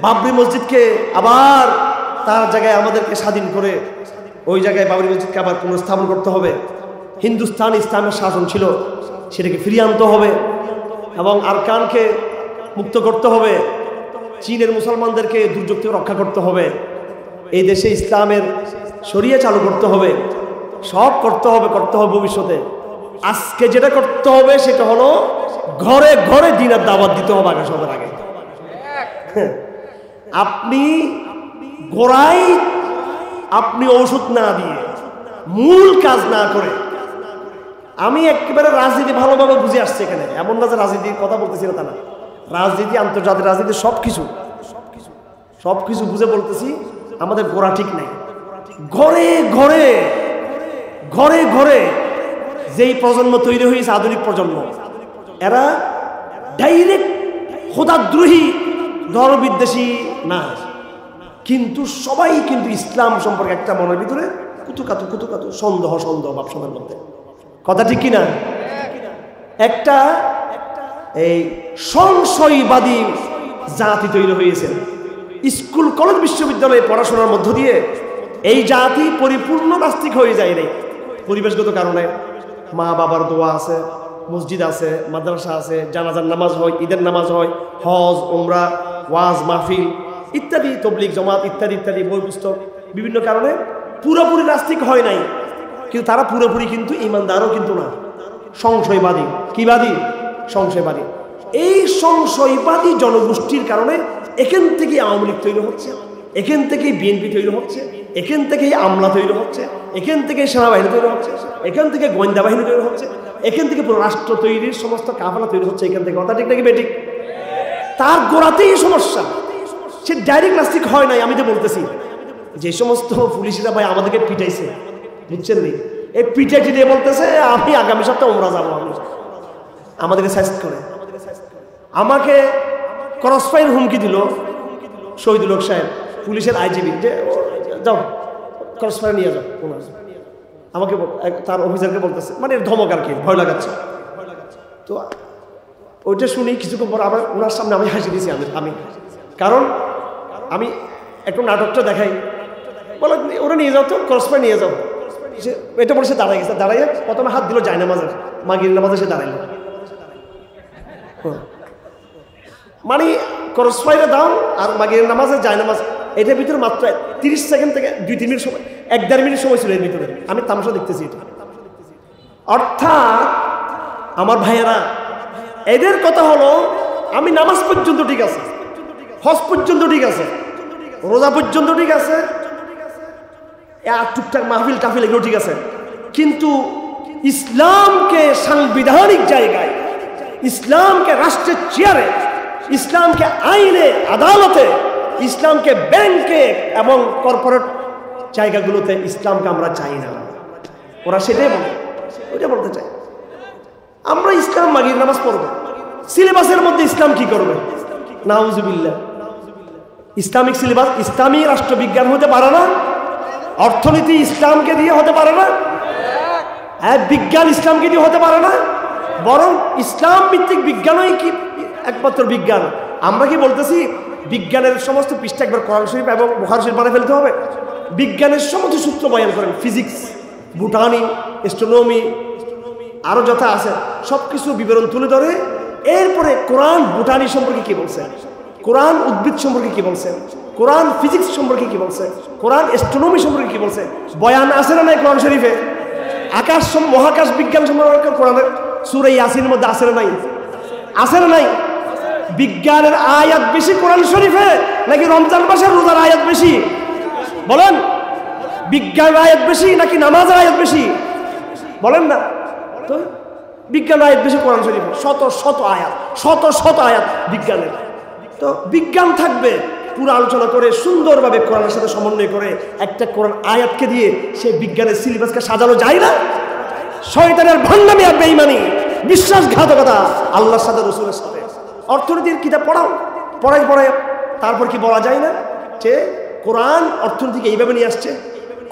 বাবরি মসজিদকে আবার তার জায়গায় আমাদেরকে স্বাধীন করে ওই জায়গায় বাবরি মসজিদকে আবার পুনঃস্থাপন করতে হবে। হিন্দুস্তান ইসলামের শাসন ছিল, সেটাকে ফিরিয়ে আনতে হবে এবং আরকানকে মুক্ত করতে হবে। চীনের মুসলমানদেরকে দুর্যোগ থেকে রক্ষা করতে হবে। এই দেশে ইসলামের শরিয়া চালু করতে হবে। সব করতে হবে ভবিষ্যতে। আজকে যেটা করতে হবে সেটা হলো ঘরে ঘরে দিনের দাওয়াত দিতে হবে আগে, সবার আগে। আপনি গোড়ায় আপনি ওষুধ না দিয়ে, মূল কাজ না করে, আমি একেবারে রাজনীতি ভালোভাবে বুঝে আসছি এখানে, এমন না যে রাজনীতির কথা বলতেছি না, তা না। রাজনীতি, আন্তর্জাতিক রাজনীতি সবকিছু বুঝে বলতেছি। আমাদের গোড়া ঠিক নাই। ঘরে ঘরে যেই প্রজন্ম তৈরি হয়েছে, আধুনিক প্রজন্ম, এরা ডাইরেক্ট খোদাদ্রোহী, ধর্মবিদ্বেষী না, কিন্তু সবাই কিন্তু ইসলাম সম্পর্কে একটা মনের ভিতরে কুতুকাতু সন্দেহ ভাব সবার মধ্যে। কথা ঠিক কিনা? একটা এই সংশয়বাদী জাতি তৈরি হয়েছে। স্কুল, কলেজ, বিশ্ববিদ্যালয়ে পড়াশোনার মধ্য দিয়ে এই জাতি পরিপূর্ণ নাস্তিক হয়ে যায় রে। পরিবেশগত কারণে মা বাবার দোয়া আছে, মসজিদ আছে, মাদ্রাসা আছে, জানাজার নামাজ হয়, ঈদের নামাজ হয়, হজ, উমরা, ওয়াজ মাহফিল ইত্যাদি, তবলিগ, জামাত ইত্যাদি বই পুস্তক, বিভিন্ন কারণে পুরোপুরি নাস্তিক হয় নাই, কিন্তু তারা পুরোপুরি কিন্তু ইমানদারও কিন্তু না, সংশয়বাদী। কিবাদী? সংশয়বাদী। এই সংশয়বাদী জনগোষ্ঠীর কারণে এখান থেকে আওয়ামী লীগ তৈরি হচ্ছে, এখান থেকেই বিএনপি তৈরি হচ্ছে, এখান থেকেই আমলা তৈরি হচ্ছে, এখান থেকে সেনাবাহিনী তৈরি হচ্ছে, এখান থেকে গোয়েন্দা বাহিনী তৈরি হচ্ছে, এখান থেকে পুরো রাষ্ট্র তৈরির সমস্ত কাফালা তৈরি হচ্ছে এখান থেকে। কথা ঠিক নাকি বেঠিক? তার গোড়াতেই সমস্যা। সে ডাইরেক্ট নাস্তিক হয় নাই। আমি তো বলতেছি যে সমস্ত পুলিশরা ভাই আমাদেরকে পিটাইছে, বুঝছেন নি, এই পিটাইটি দিয়ে বলতেছে আমি আগামী সপ্তাহে ওমরা যাবো, আমি আমাদেরকে সাজেস্ট করে আমাকে ক্রসফায়ার হুমকি দিল শহীদুল হক সাহেব, পুলিশের আইজিবি, যে যাও ক্রসফায়ার নিয়ে যাও। আমাকে তার অফিসারকে বলতেছে, মানে ধমক আর কি, ভয় লাগাচ্ছে। তো ওইটা শুনি কিছুক্ষণ পর আবার ওনার সামনে আমি হাসি দিয়েছি। আমি কারণ আমি একটু নাটকটা দেখাই, বলো ওরা নিয়ে যাও তো, ক্রসফায়ার নিয়ে যাও। সে এটা বলে সে দাঁড়াই গেছে, দাঁড়াইয়ে প্রথমে হাত দিল যায় নামাজের, মাগির নামাজে সে দাঁড়াইল। মানে ক্রসফায়ারে দাও আর মাগির নামাজে যায় নামাজ, এটার ভিতরে মাত্র 30 সেকেন্ড থেকে 2-3 মিনিট সময়, 1-1.5 মিনিট সময় ছিল এর ভিতরে। আমি তামাশা দেখতেছি এটা। অর্থাৎ আমার ভাইয়েরা, এদের কথা হলো আমি নামাজ পর্যন্ত ঠিক আছে, হজ পর্যন্ত ঠিক আছে, রোজা পর্যন্ত ঠিক আছে, আর টুকটাক মাহফিল টাফিল এগুলো ঠিক আছে, কিন্তু ইসলামকে সাংবিধানিক জায়গায়, ইসলামকে রাষ্ট্রের চেয়ারে, ইসলামকে আইনে আদালতে, ইসলামকে ব্যাংকে এবং কর্পোরেট জায়গাগুলোতে ইসলামকে আমরা চাই না। ওরা সেটাই বলে, ওইটা বলতে চাই। আমরা ইসলাম মাগরিব নামাজ পড়বো, সিলেবাসের মধ্যে ইসলাম কি করবে? নাউজুবিল্লাহ। ইসলামিক সিলেবাস, ইসলামী রাষ্ট্রবিজ্ঞান হতে পারে না, অর্থনীতি ইসলামকে দিয়ে হতে পারে না, হ্যাঁ বিজ্ঞান ইসলামকে দিয়ে হতে পারে না, বরং ইসলাম ভিত্তিক বিজ্ঞানই কি একমাত্র বিজ্ঞান। আমরা কি বলতেছি বিজ্ঞানের সমস্ত পৃষ্ঠা একবার কোরআন শরীফ এবং বুখারী শরীফ বানিয়ে ফেলতে হবে? বিজ্ঞানের সমস্ত সূত্র বয়ান করেন, ফিজিক্স, বোটানি, অ্যাস্ট্রোনমি, আরো যথা আছে সব কিছু বিবরণ তুলে ধরে। এরপরে কোরআন বোটানি সম্পর্কে কি বলছে, কোরআন উদ্ভিদ সম্পর্কে কি বলছে, কোরআন ফিজিক্স সম্পর্কে কি বলছে, কোরআন অ্যাস্ট্রোনমি সম্পর্কে কি বলছে, বয়ান আছে না নাই কোরআন শরীফে? আকাশ মহাকাশ বিজ্ঞান সম্পর্কে কোরআনের সূরা ইয়াসিনের মধ্যে আছে না নাই? আছে না নাই? বিজ্ঞানের আয়াত বেশি কোরআন শরীফে নাকি রমজান মাসের রোজার আয়াত বেশি? বলেন, বিজ্ঞানের আয়াত বেশি নাকি নামাজের আয়াত বেশি? বলেন না তো। বিজ্ঞানের আয়াত বেশি কোরআন শরীফে, শত শত আয়াত, শত শত আয়াত বিজ্ঞানের। তো বিজ্ঞান থাকবে, পুরো আলোচনা করে সুন্দরভাবে কোরআনের সাথে সমন্বয় করে একটা কোরআন আয়াতকে দিয়ে সে বিজ্ঞানের সিলেবাসকে সাজানো যায় না? শয়তানের ভণ্ডামি আর বেঈমানি, বিশ্বাসঘাতকতা আল্লাহর সাথে, রাসূলের সাথে। অর্থনীতির কিতাব পড়াও, পড়াই তারপর কি বলা যায় না যে কোরআন অর্থনীতিকে এইভাবে নিয়ে আসছে?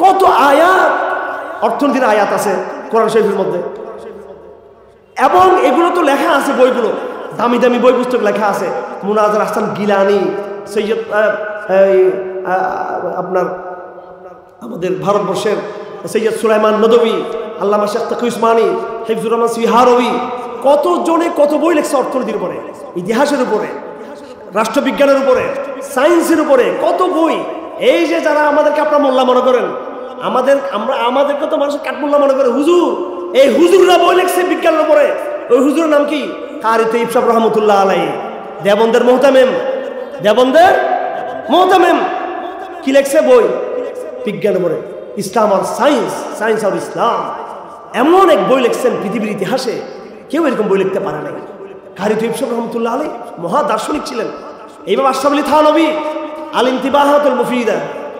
কত আয়াত অর্থনীতির আয়াত আছে কোরআন শরীফের মধ্যে, এবং এগুলো তো লেখা আছে, বইগুলো দামি দামি বই পুস্তক লেখা আছে। মুনাজার আহসান গিলানি, সৈয়দ আপনার আমাদের ভারতবর্ষের সৈয়দ সুলাইমান নদভী, আল্লামা শেখ তাকি উসমানী, হিফজুর রহমান সিহারবি, কত জনে কত বই লেখছে অর্থনীতির উপরে, ইতিহাসের উপরে, রাষ্ট্রবিজ্ঞানের উপরে, সায়েন্সের উপরে, কত বই। এই যে যারা আমাদেরকে আপনার মোল্লা মনে করেন, আমাদেরকে তো মানুষ কাঠমোল্লা মনে করে, হুজুর, এই হুজুররা বই লিখছে বিজ্ঞানের উপরে। ওই হুজুরের নাম কি? কারি তৈয়ব সাহেব রহমতুল্লাহ আলাইহি, দেবন্দের মুহতামিম, দেবন্দের মুহতামিম কি লিখছে বই বিজ্ঞানের উপরে? ইসলাম আর সায়েন্স, সায়েন্স আর ইসলাম, এমন এক বই লিখছেন পৃথিবীর ইতিহাসে কেউ এরকম বই লিখতে পারে নাই। কারি তৈয়ব সাহেব রহমতুল্লাহ আলাইহি মহা দার্শনিক ছিলেন। এইভাবে আশরাফ আলী থানভী আল ইনতিবাহাতুল মুফিদা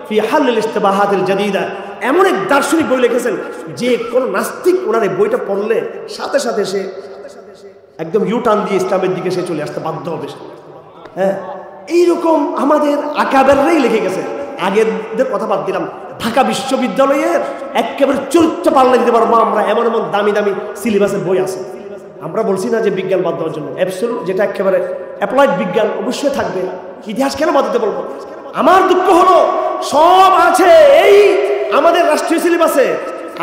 ফি হাল্লিল ইস্তিবাহাতিল জাদিদা, এমন এক দার্শনিক বই লিখেছেন যে কোন নাস্তিক ওনার এই বইটা পড়লে সাথে সাথে সে একদম ইউটার্ন দিয়ে ইসলামের দিকে সে চলে আসতে বাধ্য হবে। হ্যাঁ, এইরকম আমাদের আকাবেররাই লিখে গেছে। আগেরদের কথা বাদ দিলাম, ঢাকা বিশ্ববিদ্যালয়ের একেবারে চরিত্র পাল্লা দিতে পারবো আমরা, এমন এমন দামি দামি সিলেবাসের বই আছে। আমরা বলছি না যে বিজ্ঞান বাদ দেওয়ার জন্য, অ্যাবসলিউট যেটা একেবারে অ্যাপ্লাইড বিজ্ঞান অবশ্যই থাকবে। ইতিহাস কেন বাদ দিতে বলবো? আমার দুঃখ হলো সব আছে এই আমাদের রাষ্ট্রীয় সিলেবাসে,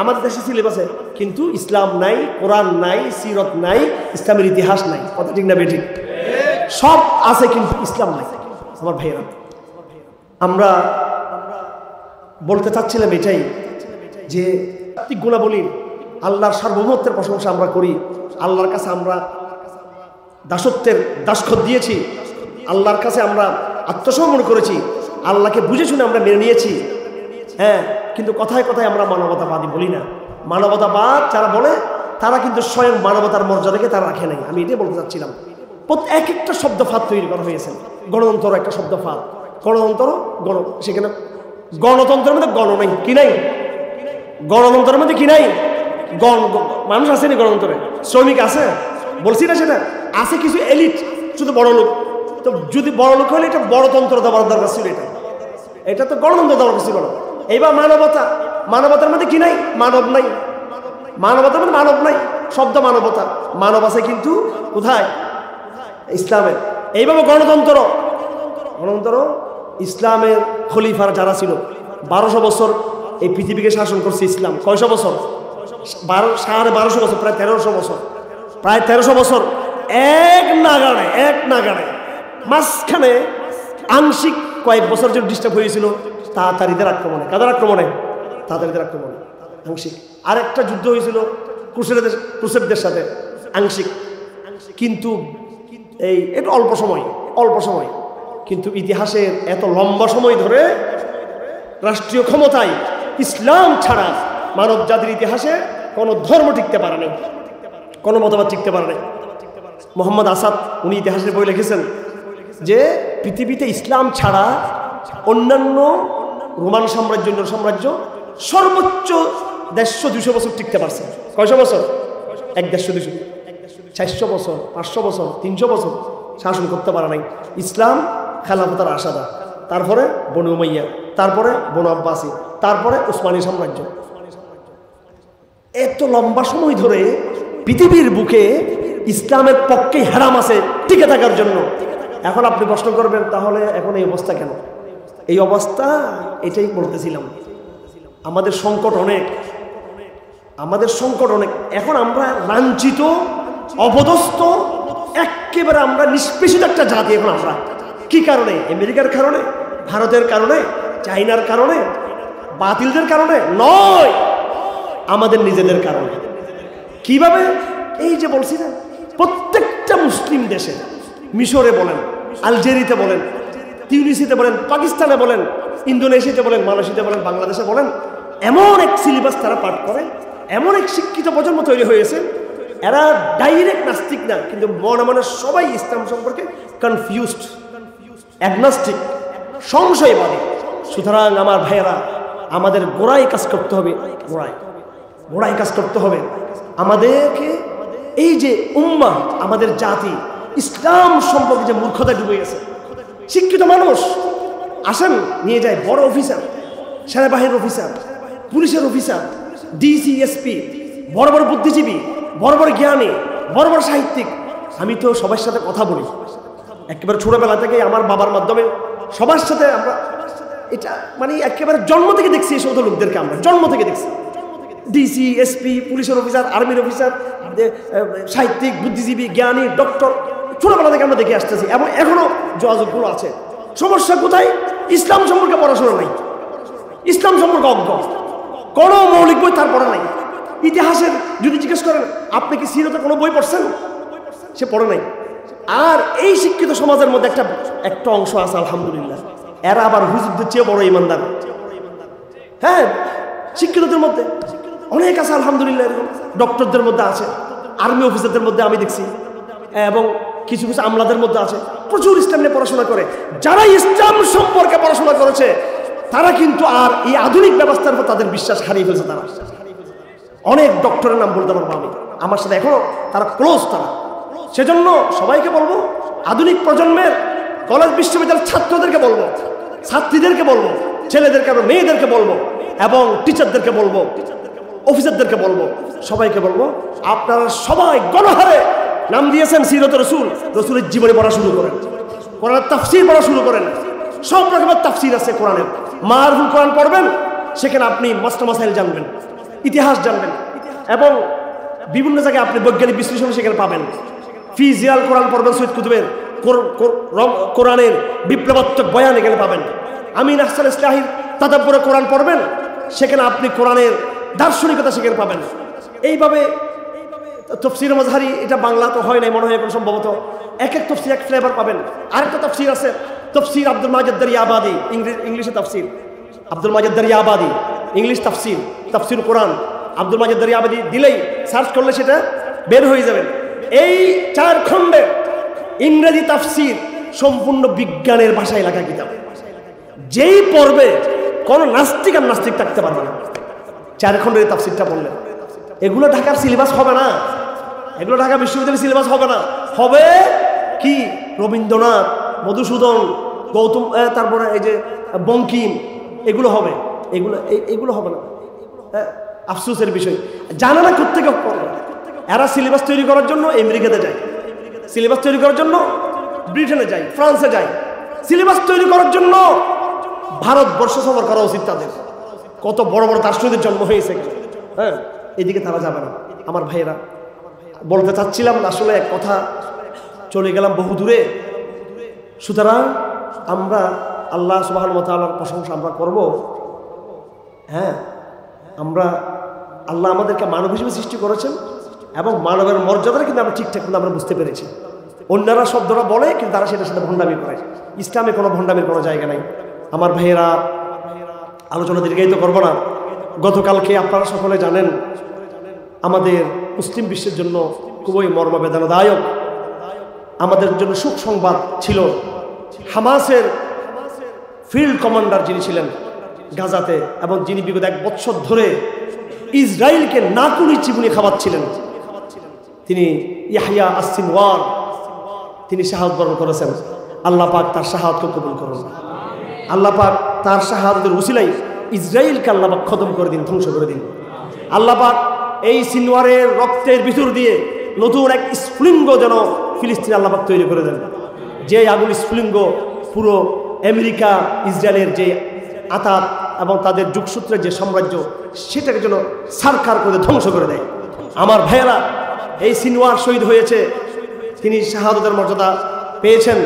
আমাদের দেশের সিলেবাসে, কিন্তু ইসলাম নাই, কোরআন নাই, সিরত নাই, ইসলামের ইতিহাস নাই। কথা ঠিক না বেঠিক? সব আছে কিন্তু ইসলাম নাই। আমার ভাইয়েরা, আমরা বলতে চাচ্ছিলাম এটাই যে গুণাবলী আল্লাহর সার্বভৌমত্বের প্রশংসা আমরা করি, আল্লাহর কাছে আমরা দাসত্বের দাসখত দিয়েছি, আল্লাহর কাছে আমরা আত্মসমর্পণ করেছি, আল্লাহকে বুঝে শুনে আমরা মেনে নিয়েছি। হ্যাঁ, কিন্তু কথায় কথায় আমরা মানবতাবাদী বলি না। মানবতাবাদ যারা বলে তারা কিন্তু স্বয়ং মানবতার মর্যাদাকে তারা রাখে নাই। আমি এটাই বলতে চাচ্ছিলাম। এক একটা শব্দ ফাঁদ তৈরি করা হয়েছে। গণতন্ত্র একটা শব্দ ফাঁদ, গণতন্ত্র সেখানে গণতন্ত্রের মধ্যে গণ নাই, কি নাই? গণতন্ত্রের মধ্যে কি নাই? মানুষ আসেনি গণতন্ত্রে, শ্রমিক আছে, বলছি না সেটা আছে, কিছু এলিট, শুধু বড় লোক। তো যদি বড় লোক হলে এটা বড়তন্ত্র দেওয়ার দরকার ছিল, এটা তো গণতন্ত্র দেওয়ার দরকার ছিল না। এইবার মানবতার মধ্যে কি নাই? মানব নাই। মানবতার মধ্যে মানব নাই, শব্দ মানবতা, মানব আছে কিন্তু কোথায়? ইসলামের। এইভাবে গণতন্ত্র ইসলামের খলিফার যারা ছিল 1200 বছর এই পৃথিবীকে শাসন করছে ইসলাম। কয়শো বছর? 1250 বছর, প্রায় 1300 বছর। প্রায় 1300 বছর এক নাগাড়ে মাঝখানে আংশিক কয়েক বছর যে ডিস্টার্ব হয়েছিল তাতারিদের আক্রমণে। কাদের আক্রমণে? তাতারিদের আক্রমণে আংশিক। আরেকটা যুদ্ধ হয়েছিল ক্রুসেডদের সাথে, আংশিক। কিন্তু এটা অল্প সময়, কিন্তু ইতিহাসের এত লম্বা সময় ধরে রাষ্ট্রীয় ক্ষমতায় ইসলাম ছাড়া মানব জাতির ইতিহাসে কোনো ধর্ম টিকতে পারে নাই, কোনো মতবাদ টিকতে পারে নাই। মোহাম্মদ আসাদ উনি ইতিহাসের বই লিখেছেন যে পৃথিবীতে ইসলাম ছাড়া অন্যান্য রোমান সাম্রাজ্য সর্বোচ্চ 150-200 বছর টিকতে পারছে। কয়শো বছর? 150-200, 400 বছর, 500 বছর, 300 বছর শাসন করতে পারে নাই। ইসলাম খেলাফতের আশাদা, তারপরে বনু উমাইয়া, তারপরে বনু আব্বাসী, তারপরে উসমানী সাম্রাজ্য। এত লম্বা সময় ধরে পৃথিবীর বুকে ইসলামের পক্ষে হারাম আছে টিকে থাকার জন্য। এখন আপনি প্রশ্ন করবেন তাহলে এখন এই অবস্থা কেন? এই অবস্থা এটাই বলতেছিলাম, আমাদের সংকট অনেক। এখন আমরা লাঞ্ছিত, অপদস্থ, একেবারে আমরা নিষ্পেষিত একটা জাতি। এখন আমরা কি কারণে? আমেরিকার কারণে, ভারতের কারণে, চাইনার কারণে, বাতিলদের কারণে নয়, আমাদের নিজেদের কারণে। কিভাবে? এই যে বলছি না, প্রত্যেকটা মুসলিম দেশে, মিশরে বলেন, আলজেরিয়াতে বলেন, তিউনিসিতে বলেন, পাকিস্তানে বলেন, ইন্দোনেশিয়াতে বলেন, মালয়েশিয়াতে বলেন, বাংলাদেশে বলেন, এমন এক সিলেবাস তারা পাঠ করে, এমন এক শিক্ষিত প্রজন্ম তৈরি হয়েছে, এরা ডাইরেক্ট নাস্তিক না, কিন্তু মনে সবাই ইসলাম সম্পর্কে কনফিউজড, অ্যাগনস্টিক, সংশয়বাদী। সুতরাং আমার ভাইয়েরা, আমাদের গোড়ায় কাজ করতে হবে, গোড়ায় কাজ করতে হবে। আমাদেরকে এই যে উম্মাহ, আমাদের জাতি ইসলাম সম্পর্কে যে মূর্খতা ডুবে গেছে, শিক্ষিত মানুষ আসেন নিয়ে যায় বড় অফিসার, সেনাবাহিনীর অফিসার, পুলিশের অফিসার, ডিসি, এসপি, বড় বড় বুদ্ধিজীবী, বড় বড় জ্ঞানী, বড় বড় সাহিত্যিক। আমি তো সবার সাথে কথা বলি, একেবারে ছোটবেলা থেকে আমার বাবার মাধ্যমে সবার সাথে আমরা এটা একেবারে জন্ম থেকে দেখছি। এই সমস্ত লোকদেরকে আমরা জন্ম থেকে দেখছি, ডিসি, এসপি, পুলিশের অফিসার, আর্মির অফিসার, সাহিত্যিক, বুদ্ধিজীবী, জ্ঞানী, ডক্টর, ছোটবেলা থেকে আমরা দেখে আসতেছি এবং এখনো যোগাযোগগুলো আছে। সমস্যা কোথায়? ইসলাম সম্পর্কে পড়াশোনা নাই, ইসলাম সম্পর্কে অজ্ঞ, কোনো মৌলিক বই তার পড়া নাই। ইতিহাসের যদি জিজ্ঞেস করেন আপনি কি সিরাতের কোনো বই পড়ছেন, সে পড়ে নাই। আর এই শিক্ষিত সমাজের মধ্যে একটা অংশ আছে আলহামদুলিল্লাহ, এরা আবার হুজুরদের চেয়ে বড় ইমানদার। হ্যাঁ, শিক্ষিতদের মধ্যে অনেক আছে আলহামদুলিল্লাহ, এরকম ডক্টরদের মধ্যে আছে, আর্মি অফিসারদের মধ্যে আমি দেখছি, এবং কিছু কিছু আমলাদের মধ্যে আছে, প্রচুর ইসলাম নিয়ে পড়াশোনা করে। যারা ইসলাম সম্পর্কে পড়াশোনা করেছে তারা কিন্তু আর এই আধুনিক ব্যবস্থার উপর তাদের বিশ্বাস হারিয়ে ফেলছে। তারা অনেক ডক্টরের নাম বলতে পারবো আমি, আমার সাথে এখনো তারা ক্লোজ। সেজন্য সবাইকে বলবো, আধুনিক প্রজন্মের কলেজ বিশ্ববিদ্যালয়ের ছাত্রদেরকে বলবো, ছাত্রীদেরকে বলবো, ছেলেদেরকে এবং মেয়েদেরকে বলবো, এবং টিচারদেরকে বলবো, অফিসারদেরকে বলবো, সবাইকে বলবো, আপনারা সবাই গণহারে নাম দিয়েছেন সিরত রসুল, রসুলের জীবনে পড়া শুরু করেন, কোরআনের তাফসীর পড়া শুরু করেন। সব রকমের তাফসীর আছে কোরআনের। মারফুল কোরআন পড়বেন, সেখানে আপনি মাস্টার মাসাইল জানবেন, ইতিহাস জানবেন, এবং বিভিন্ন জায়গায় আপনি বৈজ্ঞানিক বিশ্লেষণ সেখানে পাবেন। ফিজিয়াল কোরআন পড়বেন, সৈয়দ কুতুবের কোরআনের বিপ্লবাত্মক বয়ান এখানে পাবেন। আমিন আহসান ইসলাহির তাদাব্বুরে কোরআন পড়বেন, সেখানে আপনি কোরআনের দার্শনিকতা সেখানে পাবেন। এইভাবে তাফসীর মাজহারি, এটা বাংলা তো হয় নাই মনে হয় এখন সম্ভবত, এক এক তাফসীর এক ফ্লেভার পাবেন। আরেকটা তাফসীর আছে, তাফসীর আব্দুল মাজিদ দারিয়াবাদি, ইংলিশে তাফসীর আব্দুল মাজিদ দারিয়াবাদি, ইংলিশ তাফসীর, তাফসীর কোরআন আব্দুল মাজিদ দারিয়াবাদি দিলেই সার্চ করলে সেটা বের হয়ে যাবেন। এই 4 খণ্ডের ইংরেজি তাফসীর সম্পূর্ণ বিজ্ঞানের ভাষায় লেখা কিতাব। যেই পড়বে কোনো নাস্তিক আর নাস্তিক থাকতে পারবে না 4 খণ্ডের তাফসীরটা পড়লে। এগুলো ঢাকার সিলেবাস হবে না, এগুলো ঢাকা বিশ্ববিদ্যালয়ের সিলেবাস হবে না। হবে কি রবীন্দ্রনাথ, মধুসূদন, গৌতম, তারপরে এই যে বঙ্কিম, এগুলো হবে। এগুলো হবে না। আফসোসের বিষয়, জানা না কোত্থেকে পড়বে। এরা সিলেবাস তৈরি করার জন্য আমেরিকাতে যায়, সিলেবাস তৈরি করার জন্য ব্রিটেনে যায়, ফ্রান্সে যায়। সিলেবাস তৈরি করার জন্য ভারতবর্ষ সফর করা উচিত তাদের। কত বড় বড় দার্শনিকদের জন্ম হয়েছে, হ্যাঁ, এদিকে তারা যাবে না। আমার ভাইয়েরা, বলতে চাচ্ছিলাম আসলে এক কথা, চলে গেলাম বহু দূরে। সুতরাং আমরা আল্লাহ সুবহানাহু ওয়া তাআলার প্রশংসা আমরা করব। হ্যাঁ, আমরা আল্লাহ আমাদেরকে মানব হিসেবে সৃষ্টি করেছেন এবং মানবের মর্যাদাটা কিন্তু আমরা ঠিকঠাক কিন্তু আমরা বুঝতে পেরেছি। অন্যরা শব্দটা বলে কিন্তু তারা সেটার সাথে ভণ্ডামি করে। ইসলামে কোনো ভণ্ডামির কোনো জায়গা নাই। আমার ভাইয়েরা, আলোচনা দীর্ঘায়িত করব না। গতকালকে আপনারা সকলে জানেন আমাদের মুসলিম বিশ্বের জন্য খুবই মর্মবেদনাদায়ক, আমাদের জন্য সুখ সংবাদ ছিল। হামাসের ফিল্ড কমান্ডার যিনি ছিলেন গাজাতে, এবং যিনি বিগত 1 বছর ধরে ইসরায়েলকে নাকুনি চিবুনি খাওয়াচ্ছিলেন, তিনি ইয়াহইয়া আস-সিনওয়ার, তিনি শাহাদাত বরণ করেছেন। আল্লাহ পাক তার শাহাদাতকে কবুল করুন। আল্লাহ পাক তার শাহাদাতের উসিলায় ইসরায়েলকে আল্লাহ পাক খতম করে দিন, ধ্বংস করে দিন। আল্লাহ পাক এই সিনওয়ারের রক্তের ভিতর দিয়ে নতুন এক স্ফুলিঙ্গ যেন ফিলিস্তিন আল্লাহ পাক তৈরি করে দেন। যে আগুন স্ফুলিঙ্গ পুরো আমেরিকা ইসরায়েলের যে আতাত এবং তাদের যুগসূত্রের যে সাম্রাজ্য, সেটাকে যেন সারকার করে ধ্বংস করে দেয়। আমার ভাইয়েরা, এই সিনওয়ার শহীদ হয়েছে, তিনি শাহাদাতের মর্যাদা পেয়েছেন।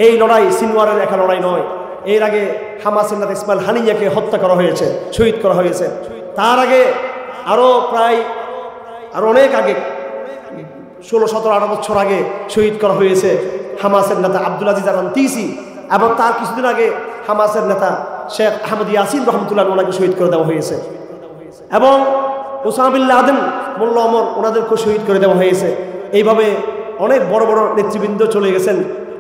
এই লড়াই সিনওয়ারের একা লড়াই নয়। এর আগে হামাসের নেতা ইসমাইল হানিয়াকে হত্যা করা হয়েছে, শহীদ করা হয়েছে। তার আগে আরও অনেক আগে 16, 17, 18 বছর আগে শহীদ করা হয়েছে হামাসের নেতা আব্দুল আজিজ আল-আনতিসি, এবং তার কিছুদিন আগে হামাসের নেতা শেখ আহমদ ইয়াসিন রহমতুল্লাহ ওনাকে শহীদ করে দেওয়া হয়েছে, এবং ওসামা বিন লাদেন, মোল্লা ওমর, ওনাদেরকে শহীদ করে দেওয়া হয়েছে। এইভাবে অনেক বড় বড় নেতৃবৃন্দ চলে গেছেন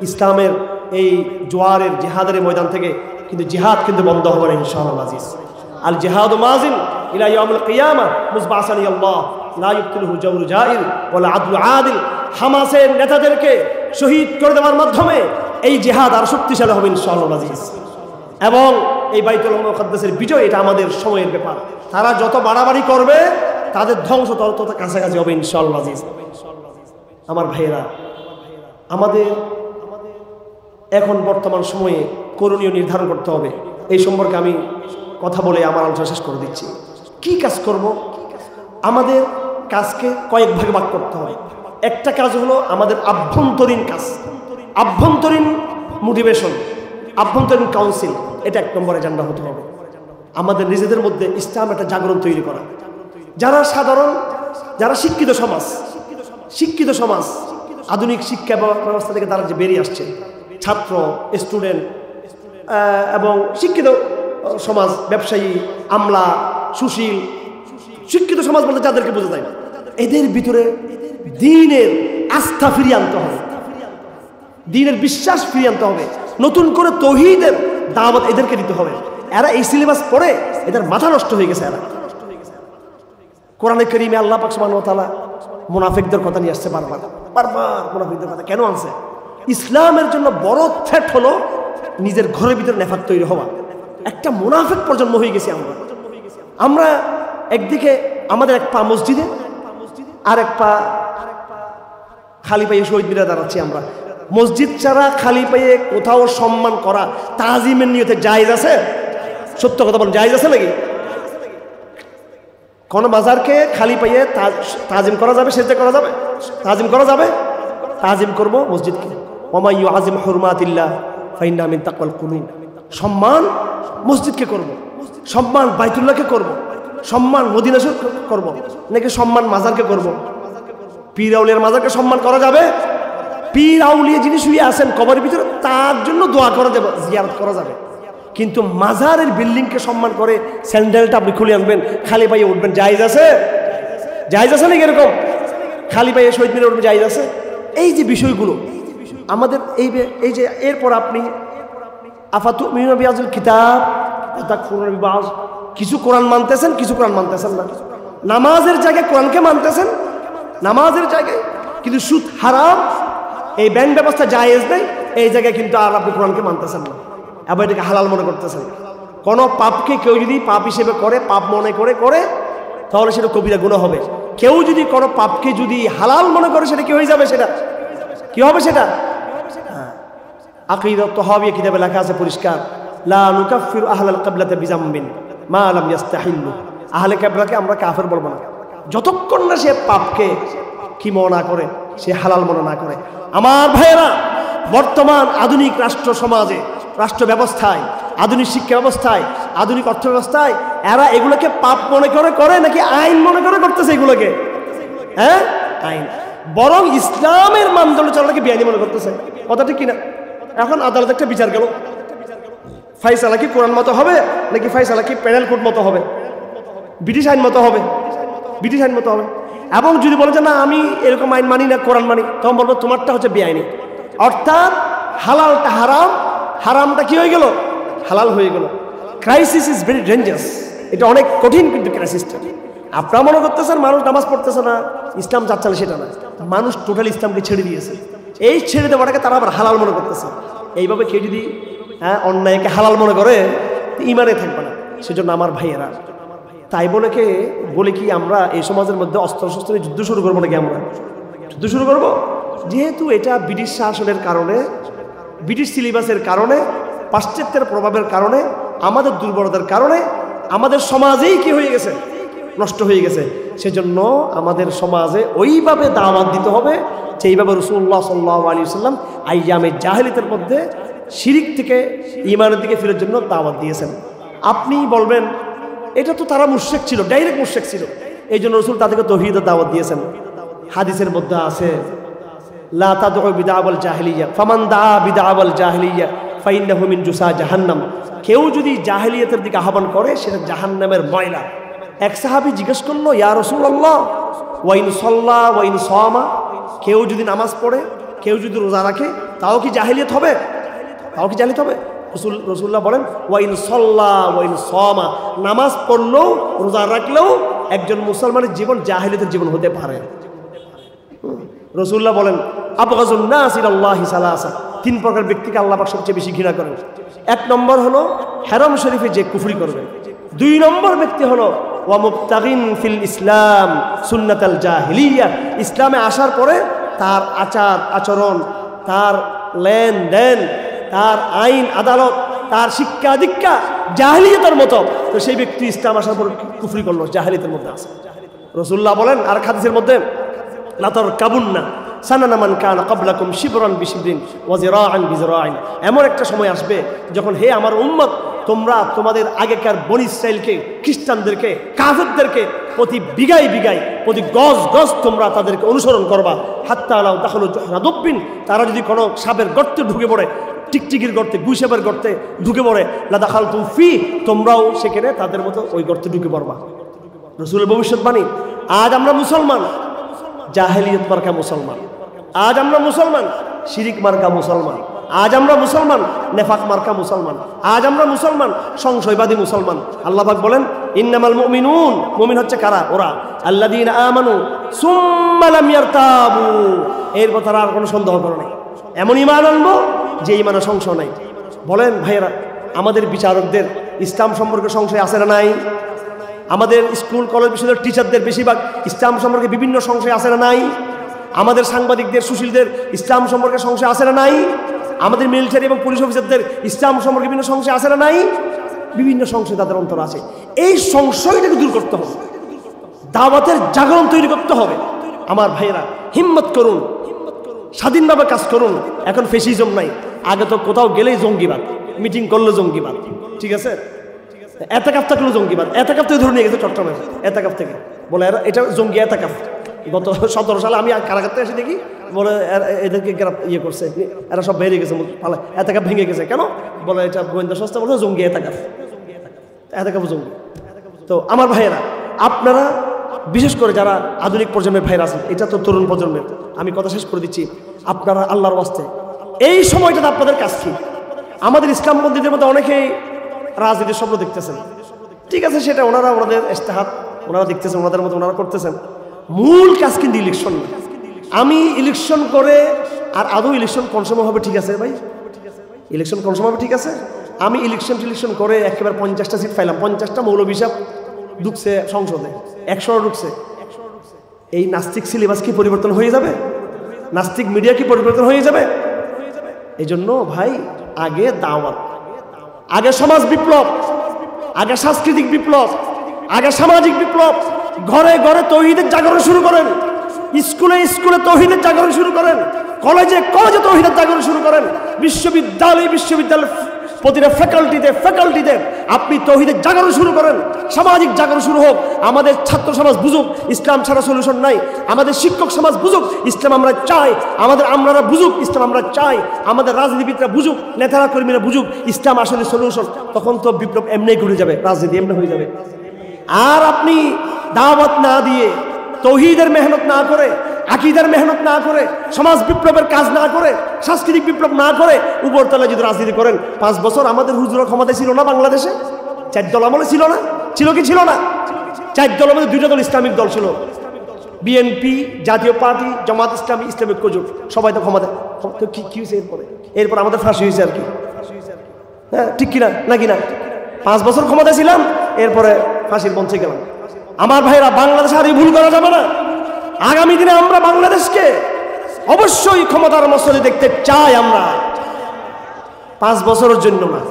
ইসলামের এই জোয়ারের জিহাদের ময়দান থেকে। কিন্তু জিহাদ কিন্তু বন্ধ হবে না ইনশাআল্লাহ আজিজ। আল জিহাদু মাজিন ইলা ইয়াউমিল কিয়ামাহ মুসবাসানি আল্লাহ লা ইবতিলহু জাওরু জাইল ওয়ালা আদলু আদিল। হামাসের নেতাদেরকে শহীদ করে দেওয়ার মাধ্যমে এই জিহাদ আর শক্তিশালী হবে ইনশাআল্লাহ আজিজ। এবং এই বাইতুল মুকাদ্দাসের বিজয়, এটা আমাদের সময়ের ব্যাপার। তারা যত বাড়াবাড়ি করবে তাদের ধ্বংস তত কাছাকাছি হবে ইনশাআল্লাহ আজিজ। আমার ভাইয়েরা, আমাদের এখন বর্তমান সময়ে করণীয় নির্ধারণ করতে হবে। এই সম্পর্কে আমি কথা বলে আমার আলোচনা শেষ করে দিচ্ছি। কি কাজ করব? আমাদের কাজকে কয়েক ভাগে ভাগ করতে হবে। একটা কাজ হলো আমাদের আভ্যন্তরীণ কাজ, আভ্যন্তরীণ মোটিভেশন, আভ্যন্তরীণ কাউন্সিল। এটা 1 নম্বর এজেন্ডা হতে হবে। আমাদের নিজেদের মধ্যে ইসলাম একটা জাগরণ তৈরি করা। যারা সাধারণ, যারা শিক্ষিত সমাজ আধুনিক শিক্ষা ব্যবস্থা থেকে তারা যে বেরিয়ে আসছে, ছাত্র, স্টুডেন্ট এবং শিক্ষিত সমাজ, ব্যবসায়ী, আমলা, সুশীল, শিক্ষিত সমাজ বলতে যাদেরকে বোঝা যায় না, এদের ভিতরে দ্বীনের আস্থা ফিরিয়ে আনতে হবে, দ্বীনের বিশ্বাস ফিরিয়ে আনতে হবে। নতুন করে তৌহিদের দাওয়াত এদেরকে দিতে হবে। এরা এই সিলেবাস পড়ে এদের মাথা নষ্ট হয়ে গেছে। এরা কোরআনে কারীমে আল্লাহ পাক সুবহানাহু ওয়া তাআলা মুনাফিকদের কথা নিয়ে আসছে, বারবার মুনাফিকদের কথা কেন আনছে? ইসলামের জন্য বড় থ্রেট হলো নিজের ঘরের ভিতরে নেফাক তৈরি হওয়া। একটা মুনাফিক প্রজন্ম হয়ে গেছি আমরা। একদিকে আমাদের এক পা মসজিদে, আর এক পা খালি পায়ে শহীদ মিনারে দাঁড়াচ্ছি আমরা। মসজিদ ছাড়া খালি পায়ে কোথাও সম্মান করা তাজিমের নিয়তে জায়েজ আছে? সত্য কথা বলেন, জায়েজ আছে নাকি? কোন মাজারকে খালি পায়ে তাজিম করা যাবে? সেজদা করা যাবে? তাজিম করা যাবে? তাজিম করব মসজিদকে। ওয়া ইউআযিম হুরমাতিল্লাহ ফাইন্না মিন তাকওয়াল কুলুব। সম্মান মসজিদকে করব। সম্মান বাইতুল্লাহকে করব, সম্মান মদিনা শরীফ করব, নাকি সম্মান মাজারকে করব? পীর আউলিয়ার মাজারকে সম্মান করা যাবে? পীর আউলিয়া যিনি শুয়ে আছেন কবরের ভিতরে তার জন্য দোয়া করা যাবে, জিয়ারত করা যাবে। কিন্তু মাজারের বিল্ডিংকে সম্মান করে স্যান্ডেলটা আপনি খুলে আনবেন, খালি পায়ে উঠবেন, জায়েজ আছে? জায়েজ আছে নাকি এরকম? খালি পায়ে শহীদ মিনারে উঠবেন, জায়েজ আছে? এই যে বিষয়গুলো আমাদের এই যে এরপর আপনি আফাতুমিনুনা বিহাযিল কিতাব ওয়া তাকফুরুনা বিবা'য, কিছু কোরআন মানতেছেন, কিছু কোরআন মানতেছেন না। নামাজের জায়গায় কোরআনকে মানতেছেন, নামাজের জায়গায়, কিন্তু সুদ হারাম, এই ব্যাংক ব্যবস্থা জায়েজ নেই, এই জায়গায় কিন্তু আর আপনি কোরআনকে মানতেছেন না, আবার এটাকে হালাল মনে করতেছেন। কোনো পাপকে কেউ যদি পাপ হিসেবে করে, পাপ মনে করে তাহলে সেটা কবিরা গুনাহ হবে। কেউ যদি কোনো পাপকে যদি হালাল মনে করে সেটা কি হয়ে যাবে? সেটা কি হবে? সেটা আকিদাত তাহাওয়িয়া কিতাবে লেখা আছে পরিষ্কার, লা নুকাফিরু আহলাল কিবলাতি বিযামবিন মা লাম ইস্তাহিল্লু, আহলে কিবলাকে আমরা কাফের বলবো না যতক্ষণ না সে পাপকে কি মনে না করে, সে হালাল মনে না করে। আমার ভাইয়েরা, বর্তমান আধুনিক রাষ্ট্র সমাজে, রাষ্ট্র ব্যবস্থায়, আধুনিক শিক্ষা ব্যবস্থায়, আধুনিক অর্থ ব্যবস্থায় এরা এগুলোকে পাপ মনে করে নাকি আইন মনে করতেছে এগুলোকে? হ্যাঁ, আইন। বরং ইসলামের মানদণ্ড চলাকে বেআইনি মনে করতেছে। কথা ঠিক কিনা? এখন আদালত একটা বিচার গেল, ফাইসালা কি কোরআন মতো হবে নাকি ফাইসালা কি প্যানেল কোড মতো হবে, ব্রিটিশ আইন মতো হবে? ব্রিটিশ আইন মতো হবে। এবং যদি বলে যে না আমি এরকম আইন মানি না, কোরআন মানি, তখন বলবো তোমারটা হচ্ছে বেআইনি। অর্থাৎ হালালটা হারাম, হারামটা কি হয়ে গেল? হালাল হয়ে গেল। Crisis is very dangerous. এটা অনেক কঠিন কিন্তু ক্রাইসিসটা। আপনারা মনে করতেছেন মানুষ নামাজ পড়তেছে না, ইসলাম যাচ্ছে না, সেটা না। মানুষ টোটাল ইসলামকে ছেড়ে দিয়েছে। এই ছেড়ে দেওয়াটাকে তারা আবার হালাল মনে করতেছে। এইভাবে কেউ যদি অন্যায়কে হালাল মনে করে ইমানে থাকবে না। সেজন্য আমার ভাইয়েরা, তাই বলে কি আমরা এই সমাজের মধ্যে অস্ত্র শস্ত্র যুদ্ধ শুরু করবো নাকি? আমরা যুদ্ধ শুরু করবো? যেহেতু এটা ব্রিটিশ শাসনের কারণে, ব্রিটিশ সিলেবাসের কারণে, পাশ্চাত্যের প্রভাবের কারণে, আমাদের দুর্বলতার কারণে আমাদের সমাজেই কি হয়ে গেছে? নষ্ট হয়ে গেছে। সেজন্য আমাদের সমাজে ওইভাবে দাওয়াত দিতে হবে যেইভাবে রাসূলুল্লাহ সাল্লাল্লাহু আলাইহি ওয়াসাল্লাম আইয়ামে জাহেলিয়াতের মধ্যে শিরিক থেকে ঈমানের দিকে ফেরার জন্য দাওয়াত দিয়েছেন। আপনি বলবেন এটা তো তারা মুশরিক ছিল, ডাইরেক্ট মুশরিক ছিল, এই জন্য রাসূল তাদেরকে তাওহীদের দাওয়াত দিয়েছেন। হাদিসের মধ্যে আছে লা তাদউ বিদআওয়াল জাহিলিয়া ফামান দাআ বিদআওয়াল জাহিলিয়া ফাইন্নাহু মিন জুসা জাহান্নাম। কেউ যদি জাহেলিয়াতের দিকে আহ্বান করে সেটা জাহান্নামের ময়লা। এক সাহাবী জিজ্ঞেস করলো, ইয়া রাসূলুল্লাহ ওয়াইন সাল্লা ওয়াইন সামা, কেউ যদি নামাজ পড়ে, কেউ যদি রোজা রাখে, তাও কি জাহেলিয়াত হবে? তাও কি জাহেলিয়াত হবে? রাসূলুল্লাহ বলেন ওয়াইন সাল্লা ওয়াইন সামা, নামাজ পড়লেও রোজা রাখলেও একজন মুসলমানের জীবন জাহেলিয়াতের জীবন হতে পারে। রাসূলুল্লাহ বলেন আবগাযুন নাস ইলাল্লাহি সালাসা, তিন প্রকার ব্যক্তিকে আল্লাহ পাক সবচেয়ে বেশি ঘৃণা করেন। এক নম্বর হলো হারাম শরীফে যে কুফরি করবে। দুই নম্বর ব্যক্তি হলো ওয়া মুবতাগিন ফিল ইসলাম সুন্নাতাল জাহিলিয়া, ইসলামে আসার পরে তার আচার আচরণ, তার লেনদেন, তার আইন আদালত, তার শিক্ষা দীক্ষা জাহিলিয়াতের মতো, তো সেই ব্যক্তি ইসলাম আসার পর কুফরি করলো, জাহিলিয়াতের মধ্যে আছে। রাসূলুল্লাহ বলেন আর হাদিসের মধ্যে লা তারকাবুন্না সানানা মান কানা ক্বাবলাকুম শিবরান বিশিবরিন ওয়া যিরাআন বিযিরাইন। এমন একটা সময় আসবে যখন হে আমার উম্মত, তোমরা তোমাদের আগেকার বনি ইসরাইলকে, খ্রিস্টানদেরকে, কাফেরদেরকে প্রতি বিঘায় বিঘায়, প্রতি গজ গজ তোমরা তাদেরকে অনুসরণ করবা। হাত্তা লাউ দাখালু জুহরা দুব্বিন, তারা যদি কোনো সাপের গর্তে ঢুকে পড়ে, টিকটিকির গর্তে, গুইসাপের গর্তে ঢুকে পড়ে, লা দাখালতুম ফি, তোমরাও সেখানে তাদের মতো ওই গর্তে ঢুকে পড়বা। রাসূলের ভবিষ্যৎবাণী। আজ আমরা মুসলমান জাহেলিয়ত মার্কা মুসলমান, আজ আমরা মুসলমান শিরিক মার্কা মুসলমান, আজ আমরা মুসলমান নেফাক মার্কা মুসলমান, আজ আমরা মুসলমান সংশয়বাদী মুসলমান। আল্লাহ পাক বলেন ইন্নামাল মুমিনুন, মুমিন হচ্ছে কারা? ওরা আল্লাযীনা আমানু সুম্মা লাম ইয়ারতাবু, এরপর তারা আর কোনো সন্দেহ করে নাই। এমন ঈমান আনবো যে ঈমানে সংশয় নাই। বলেন ভাইয়েরা, আমাদের বিচারকদের ইসলাম সম্পর্কে সংশয় আছে না নাই? আমাদের স্কুল কলেজ বিশ্ববিদ্যালয়ের টিচারদের বেশিরভাগ ইসলাম সম্পর্কে বিভিন্ন সংশয় আছে না নাই? আমাদের সাংবাদিকদের, সুশীলদের ইসলাম সম্পর্কে সংশয় আছে না নাই? আমাদের মিলিটারি এবং পুলিশ অফিসারদের ইসলাম সম্পর্কে বিভিন্ন সংশয় আছে না নাই? বিভিন্ন সংশয় তাদের অন্তর আছে। এই সংশয়টাকে দূর করতে হবে, দাওয়াতের জাগরণ তৈরি করতে হবে। আমার ভাইয়েরা হিম্মত করুন, স্বাধীনভাবে কাজ করুন। এখন ফেসিজম নাই, আগে তো কোথাও গেলেই জঙ্গিবাদ, মিটিং করলে জঙ্গিবাদ, ঠিক আছে? এতেকাফ থাকলেও জঙ্গিবাদ। এতেকাফ থেকে ধরে নিয়ে গেছে চট্টগ্রামে, এতেকাফ থেকে বলে এটা জঙ্গি এতেকাফ। গত 17 সালে আমি কারাগার থেকে এসে দেখি বলে এদেরকে ইয়ে করছে, এরা সব বেরিয়ে গেছে, এতেকাফ ভেঙে গেছে। কেন বলে এটা গোয়েন্দা সংস্থা বলে জঙ্গি এতেকাফ, এতেকাফ জঙ্গি। তো আমার ভাইয়েরা, আপনারা বিশেষ করে যারা আধুনিক প্রজন্মের ভাইরা আছেন, এটা তো তরুণ প্রজন্মের, আমি কথা শেষ করে দিচ্ছি, আপনারা আল্লাহর ওয়াস্তে এই সময়টাতে আপনাদের কাজ কি? আমাদের ইসলামপন্থীদের মধ্যে অনেকেই রাজনীতির স্বপ্ন দেখতেছেন, ঠিক আছে, সেটা ওনাদের ইস্তেহাদ ওনারা দেখতেছেন, ওনাদের মতো ওনারা করতেছেন। মূল কাজ কিন্তু ইলেকশন না। আমি ইলেকশন করে আর আদৌ ইলেকশন কোন সময় হবে ঠিক আছে ভাই? ইলেকশন কোন সময় হবে ঠিক আছে? আমি ইলেকশন করে একেবারে 50টা সিট পাইলাম, 50টা মৌলবী সাহেব ঢুকছে সংসদে, 100 ঢুকছে। এই নাস্তিক সিলেবাস কি পরিবর্তন হয়ে যাবে? নাস্তিক মিডিয়া কি পরিবর্তন হয়ে যাবে? এই জন্য ভাই, আগে দাওয়াত, আগে সমাজ বিপ্লব, আগে সাংস্কৃতিক বিপ্লব, আগে সামাজিক বিপ্লব। ঘরে ঘরে তৌহিদের জাগরণ শুরু করেন, স্কুলে স্কুলে তৌহিদের জাগরণ শুরু করেন, কলেজে কলেজে তৌহিদের জাগরণ শুরু করেন, বিশ্ববিদ্যালয় প্রতিটা ফ্যাকাল্টিতে আপনি তৌহিদের জাগরণ শুরু করেন, সামাজিক জাগরণ শুরু হোক। আমাদের ছাত্র সমাজ বুঝুক ইসলাম ছাড়া সলিউশন নাই, আমাদের শিক্ষক সমাজ বুঝুক ইসলাম আমরা চাই, আমরা বুঝুক ইসলাম আমরা চাই, আমাদের রাজনীতিবিদরা বুঝুক, নেতারা কর্মীরা বুঝুক ইসলাম আসলে সলিউশন। তখন তো বিপ্লব এমনি ঘুরে যাবে, রাজনীতি এমনি হয়ে যাবে। আর আপনি দাওয়াত না দিয়ে, তৌহিদের মেহনত না করে, আকীদার মেহনত না করে, সমাজ বিপ্লবের কাজ না করে, সাংস্কৃতিক বিপ্লব না করে উপরতলায় যদি রাজনীতি করেন, 5 বছর আমাদের হুজুরা ক্ষমতায় ছিল না বাংলাদেশে? 4 দল আমলে ছিল না? ছিল কি ছিল না? 4 দলের মধ্যে 2টা দল ইসলামিক দল ছিল, বিএনপি, জাতীয় পার্টি, জামাত ইসলামী, ইসলামিক ঐক্য, সবাই তো ক্ষমতা। কি হয়েছে এরপর আমাদের ফাঁসি হয়েছে আর কি, হ্যাঁ ঠিক কিনা নাকি না? 5 বছর ক্ষমতায় ছিলাম, এরপরে ফাঁসির মঞ্চে গেলাম। আমার ভাইরা, বাংলাদেশে আর এই ভুল করা যাবে না। আগামী দিনে আমরা বাংলাদেশকে অবশ্যই ক্ষমতার মসনদে দেখতে চাই। আমরা 5 বছরের জন্য না,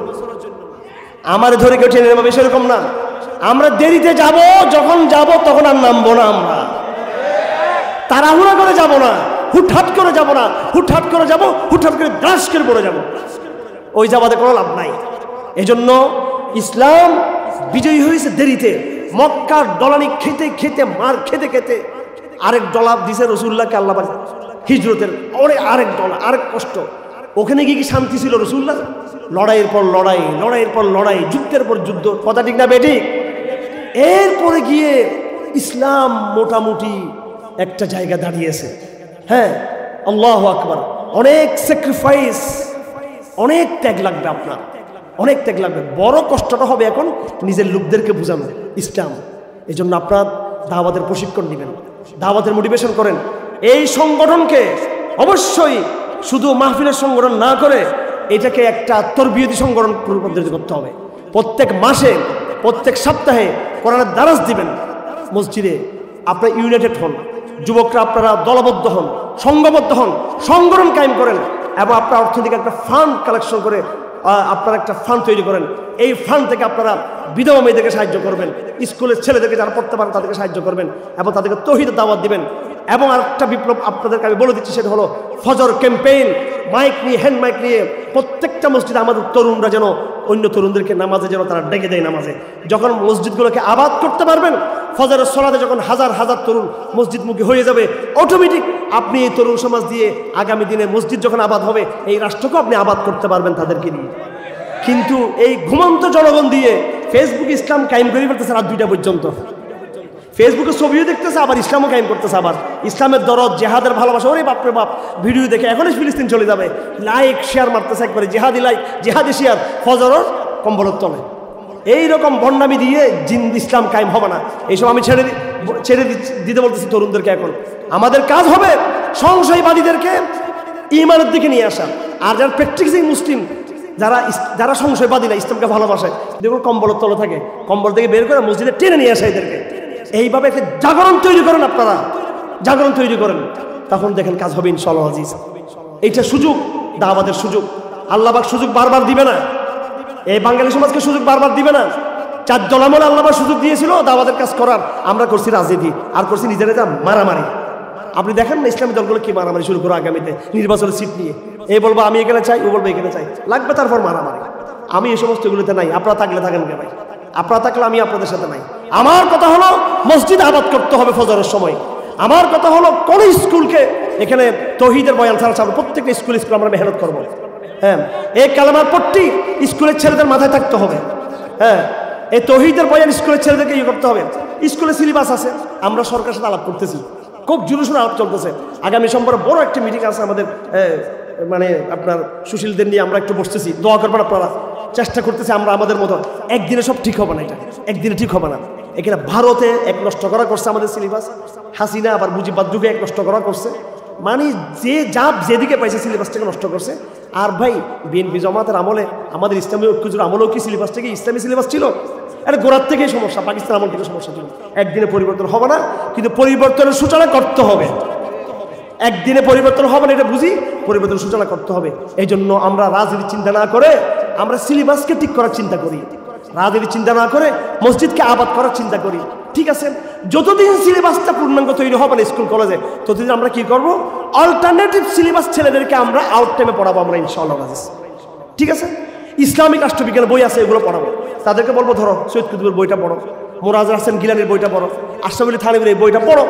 আমার ধরে কেউ টেনে নেবে সেরকম না। আমরা দেরিতে যাব, যখন যাব তখন আর নামবো না। আমরা তাড়াহুড়া করে যাব না, হুটহাট করে যাব না, হুটহাট করে যাব, হুটহাট করে দাস করে পড়ে যাব, ওই যাবাতে কোনো লাভ নাই। এজন্য ইসলাম বিজয়ী হয়েছে দেরিতে। মক্কার ডলানি খেতে খেতে, মার খেতে খেতে আরেক ডলা দিছে রসুল্লাহকে আল্লাহ হিজরতের, আরেক ডলা, আরেক কষ্ট। ওখানে গিয়ে কি শান্তি ছিল রসুল্লাহ? লড়াইয়ের পর লড়াই, লড়াইয়ের পর লড়াই, যুদ্ধের পর যুদ্ধ, কথা ঠিক না বেঠিক? এরপরে গিয়ে ইসলাম মোটামুটি একটা জায়গা দাঁড়িয়েছে। হ্যাঁ, আল্লাহু আকবার। অনেক স্যাক্রিফাইস, অনেক ত্যাগ লাগবে আপনার, অনেক ত্যাগ লাগবে। বড় কষ্টটা হবে এখন নিজের লোকদেরকে বোঝানো ইসলাম। এই জন্য আপনার দাওয়াতের প্রশিক্ষণ দিবেন, দাওয়াতের মোটিভেশন করেন। এই সংগঠনকে অবশ্যই শুধু মাহফিলের সংগঠন না করে এটাকে একটা তরবিয়তি সংগঠন রূপান্তরিত করতে হবে। প্রত্যেক মাসে, প্রত্যেক সপ্তাহে কোরআনের দারাস দিবেন মসজিদে। আপনারা ইউনাইটেড হন, যুবকরা আপনারা দলবদ্ধ হন, সংঘবদ্ধ হন, সংগঠন কায়েম করেন এবং আপনারা অর্থনৈতিক একটা ফান্ড কালেকশন করে আপনারা একটা ফান্ড তৈরি করেন। এই ফান্ড থেকে আপনারা বিধবা মেয়েদেরকে সাহায্য করবেন, স্কুলের ছেলেদেরকে যারা পড়তে পারেন তাদেরকে সাহায্য করবেন এবং তাদেরকে তৌহিদের দাওয়াত দিবেন। এবং আরেকটা বিপ্লব আপনাদেরকে আমি বলে দিচ্ছি, সেটা হলো ফজর ক্যাম্পেইন। মাইক নিয়ে, হ্যান্ড মাইক নিয়ে প্রত্যেকটা মসজিদে আমাদের তরুণরা যেন অন্য তরুণদেরকে নামাজে যেন তারা ডেকে দেয়। নামাজে যখন মসজিদগুলোকে আবাদ করতে পারবেন, ফজরের সলাতে যখন হাজার হাজার তরুণ মসজিদমুখী হয়ে যাবে, অটোমেটিক আপনি এই তরুণ সমাজ দিয়ে আগামী দিনে মসজিদ যখন আবাদ হবে, এই রাষ্ট্রকেও আপনি আবাদ করতে পারবেন তাদেরকে নিয়ে। কিন্তু এই ঘুমন্ত জনগণ দিয়ে ফেসবুক ইসলাম কায়েম করে ফেলতেছে রাত 2টা পর্যন্ত। ফেসবুকে ছবিও দেখতেছে, আবার ইসলামও কায়েম করতেছে, আবার ইসলামের দরদ, জেহাদের ভালোবাসা। ওরে বাপরে বাপ, ভিডিও দেখে এখনই ফিলিস্তিন চলে যাবে, লাইক শেয়ার মারতেছে একবারে, জেহাদি লাইক, জেহাদি শেয়ার, ফজরের কম্বলের তলে। এইরকম ভণ্ডামি দিয়ে ইসলাম কায়েম হবে না। এইসব আমি ছেড়ে দিতে বলতেছি তরুণদেরকে। এখন আমাদের কাজ হবে সংশয়বাদীদেরকে ঈমানের দিকে নিয়ে আসা। আর যারা প্র্যাকটিসিং মুসলিম, যারা সংশয়বাদী না, ইসলামকে ভালোবাসে, দেখুন কম্বলের তলে থাকে, কম্বল থেকে বের করে মসজিদে টেনে নিয়ে আসে এদেরকে। এইভাবে একটা জাগরণ তৈরি করেন, আপনারা জাগরণ তৈরি করেন, তখন দেখেন কাজ হবে ইনশাআল্লাহ আজিজ। এইটা সুযোগ, দাওয়াতের সুযোগ। আল্লাহ পাক সুযোগ বারবার দিবে না, এই বাঙালি সমাজকে সুযোগ বারবার দিবে না। 4 দল আমলে আল্লাহ পাক সুযোগ দিয়েছিল দাওয়াতের কাজ করার, আমরা করছি রাজনীতি আর করছি নিজেরা মারামারি। আপনি দেখেন না ইসলামী দলগুলো কি মারামারি শুরু করো আগামীতে নির্বাচনের সিট নিয়ে। এই বলবো আমি এখানে চাই, ও বলবো এখানে চাই, লাগবে তারপর মারামারি। আমি এই সমস্ত এগুলোতে নাই, আপনারা থাকলে থাকেন কে ভাই? আপনারা থাকলে আমি আপনাদের সাথে নাই। আমার কথা হলো মসজিদ আবাদ করতে হবে ফজরের সময়। আমার কথা হলো কোন স্কুলকে এখানে তৌহিদের বয়ান ছাড়া ছাড়বো, প্রত্যেকটা স্কুল আমরা মেহনত করবো। হ্যাঁ, এই কালেমার পট্টি স্কুলের ছেলেদের মাথায় থাকতে হবে। হ্যাঁ, এই তৌহিদের বয়ান স্কুলের ছেলেদেরকে ইয়ে করতে হবে। স্কুলে সিলেবাস আছে, আমরা সরকারের সাথে আলাপ করতেছি, খুব জোরে আলাপ চলতেছে। আগামী সোমবার বড় একটা মিটিং আছে আমাদের, মানে আপনার সুশীলদের নিয়ে আমরা একটু বসতেছি, দোয়া করবেন আপনারা। চেষ্টা করতেছি আমরা আমাদের মতো। একদিনে সব ঠিক হবে না, এটা একদিনে ঠিক হবে না। এখানে ভারতে এক নষ্ট করা করছে আমাদের সিলেবাস, হাসিনা আবার মুজিববাদ যুগে এক নষ্ট করা করছে, মানে যে যেদিকে পাইছে সিলেবাসটাকে নষ্ট করছে। আর ভাই বিএনপি জামাতের আমলে, আমাদের ইসলামী ঐক্যজোড় আমলেও কি সিলেবাসটাকে ইসলামী সিলেবাস ছিল? এটা গোড়ার থেকেই সমস্যা, পাকিস্তান আমল থেকে সমস্যা ছিল। একদিনে পরিবর্তন হবে না, কিন্তু পরিবর্তনের সূচনা করতে হবে। একদিনে পরিবর্তন হবে না এটা বুঝি, পরিবর্তন সূচনা করতে হবে। এই জন্য আমরা রাজনীতির চিন্তা না করে আমরা সিলেবাসকে ঠিক করার চিন্তা করি, রাজনীতির চিন্তা না করে মসজিদকে আবাদ করার চিন্তা করি। ঠিক আছে, যতদিন সিলেবাসটা পূর্ণাঙ্গ তৈরি হবে না স্কুল কলেজে, ততদিন আমরা কি করব, অল্টারনেটিভ সিলেবাস ছেলেদেরকে আমরা আউট টাইমে পড়াবো আমরা ইনশাআল্লাহ। ঠিক আছে, ইসলামিক রাষ্ট্রবিজ্ঞানের বই আছে, এগুলো পড়াবো। তাদেরকে বলবো ধরো সৈয়দ কুতুবের বইটা পড়ো, মোরাজ হাসান গিলানির বইটা পড়ো, আশরাফ আলী থানভীর এই বইটা পড়ো,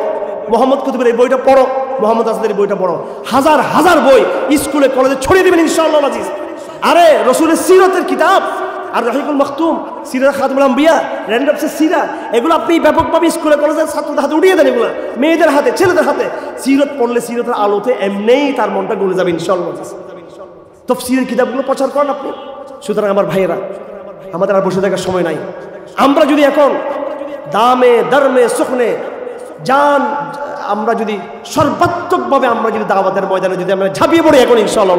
মোহাম্মদ কুতুবের এই বইটা পড়ো, মোহাম্মদ আসাদের এই বইটা পড়ো। হাজার হাজার বই স্কুলে কলেজে ছড়িয়ে দেবেন ইনশাআল্লাহ আজিজ। আরে রসুলের সিরতের কিতাব আর রহিকুল মখতুম, সিরাত খাতুমুল আম্বিয়া, র্যান্ডপসের সিরা, এগুলো আপনি ব্যাপকভাবে স্কুলে কলেজের ছাত্রদের হাতে উঠিয়ে দেন। এগুলো মেয়েদের হাতে, ছেলেদের হাতে সিরত পড়লে সিরতের আলোতে এমনিই তার মনটা গলে যাবে ইনশাআল্লাহ। তাফসীরের কিতাবগুলো প্রচার করেন আপনি। সুতরাং আমার ভাইয়েরা, আমাদের আর বসে থাকার সময় নাই। আমরা যদি এখন দামে দরমে সুখনে জান, আমরা যদি সর্বাত্মকভাবে আমরা যদি দাওয়াতের ময়দানে যদি আমরা ঝাঁপিয়ে পড়ি এখন ইনশাআল্লাহ,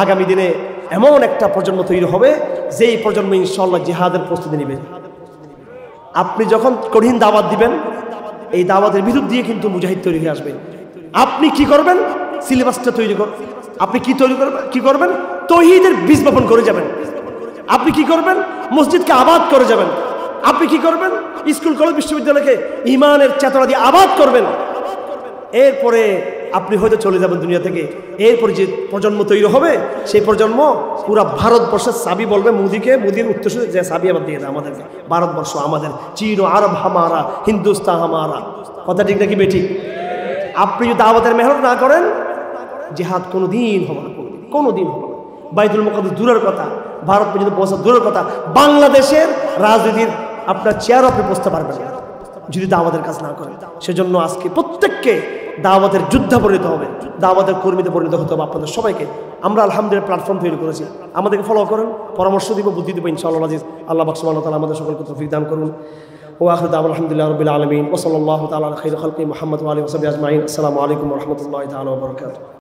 আগামী দিনে এমন একটা প্রজন্ম তৈরি হবে যেই প্রজন্ম ইনশাআল্লাহ জিহাদের প্রস্তুতি নেবে। আপনি যখন কঠিন দাওয়াত দিবেন, এই দাওয়াতের বিরুদ্ধ দিয়ে কিন্তু মুজাহিদ তৈরি হয়ে আসবেন। আপনি কি করবেন, সিলেবাসটা তৈরি করবেন। আপনি কি তৈরি করবেন, কি করবেন, তৌহিদের বীজ বপন করে যাবেন। আপনি কি করবেন, মসজিদকে আবাদ করে যাবেন। আপনি কি করবেন, স্কুল কলেজ বিশ্ববিদ্যালয়কে ঈমানের চেতনা দিয়ে আবাদ করবেন। এরপরে আপনি হয়তো চলে যাবেন দুনিয়া থেকে। এরপরে যে প্রজন্ম তৈরি হবে, সেই প্রজন্ম পুরা ভারতবর্ষের চাবি বলবে মোদিকে, মোদির উত্তরসূরি যে চাবি আবার দিয়ে দেয় আমাদেরকে। ভারতবর্ষ আমাদের, চীন ও আরব হামারা, হিন্দুস্তান হামারা। কথা ঠিক নাকি বেঠিক? আপনি যদি দাওয়াতের মেহনত না করেন, জিহাদ কোনোদিন হবে না, কোনোদিন হবে না। বাইতুল মুকাদ্দাস দূরের কথা, ভারত পর্যন্ত পৌঁছা দূরের কথা, বাংলাদেশের রাজনীতির আপনার চেয়ার আপনি বসতে পারবেন না যদি দাওয়াতের কাজ না করেন। সেজন্য আজকে প্রত্যেককে দাওয়াতের যোদ্ধা পরিণত হবে, দাওয়াতের কর্মীতে পরিণত হতে হবে। আপনাদের সবাইকে আমরা আলহামদুলিল্লাহ প্ল্যাটফর্ম তৈরি করেছি, আমাদেরকে ফলো করেন, পরামর্শ দিব, বুদ্ধি দিব ইনশাআল্লাহ আজিজ। আল্লাহ পাক সুবহানাহু ওয়া তাআলা আমাদের সকলকে তৌফিক দান করুন। ওয়া আখিরু দাওয়ানা আলহামদুলিল্লাহি রাব্বিল আলামিন ওয়া সাল্লাল্লাহু তাআলা আলা খাইরি খালকি মুহাম্মদ ওয়া আলিহি ওয়া সাহবিহি আজমাইন। আসসালামু আলাইকুম ওয়া রাহমাতুল্লাহি তাআলা ওয়া বারাকাতুহু।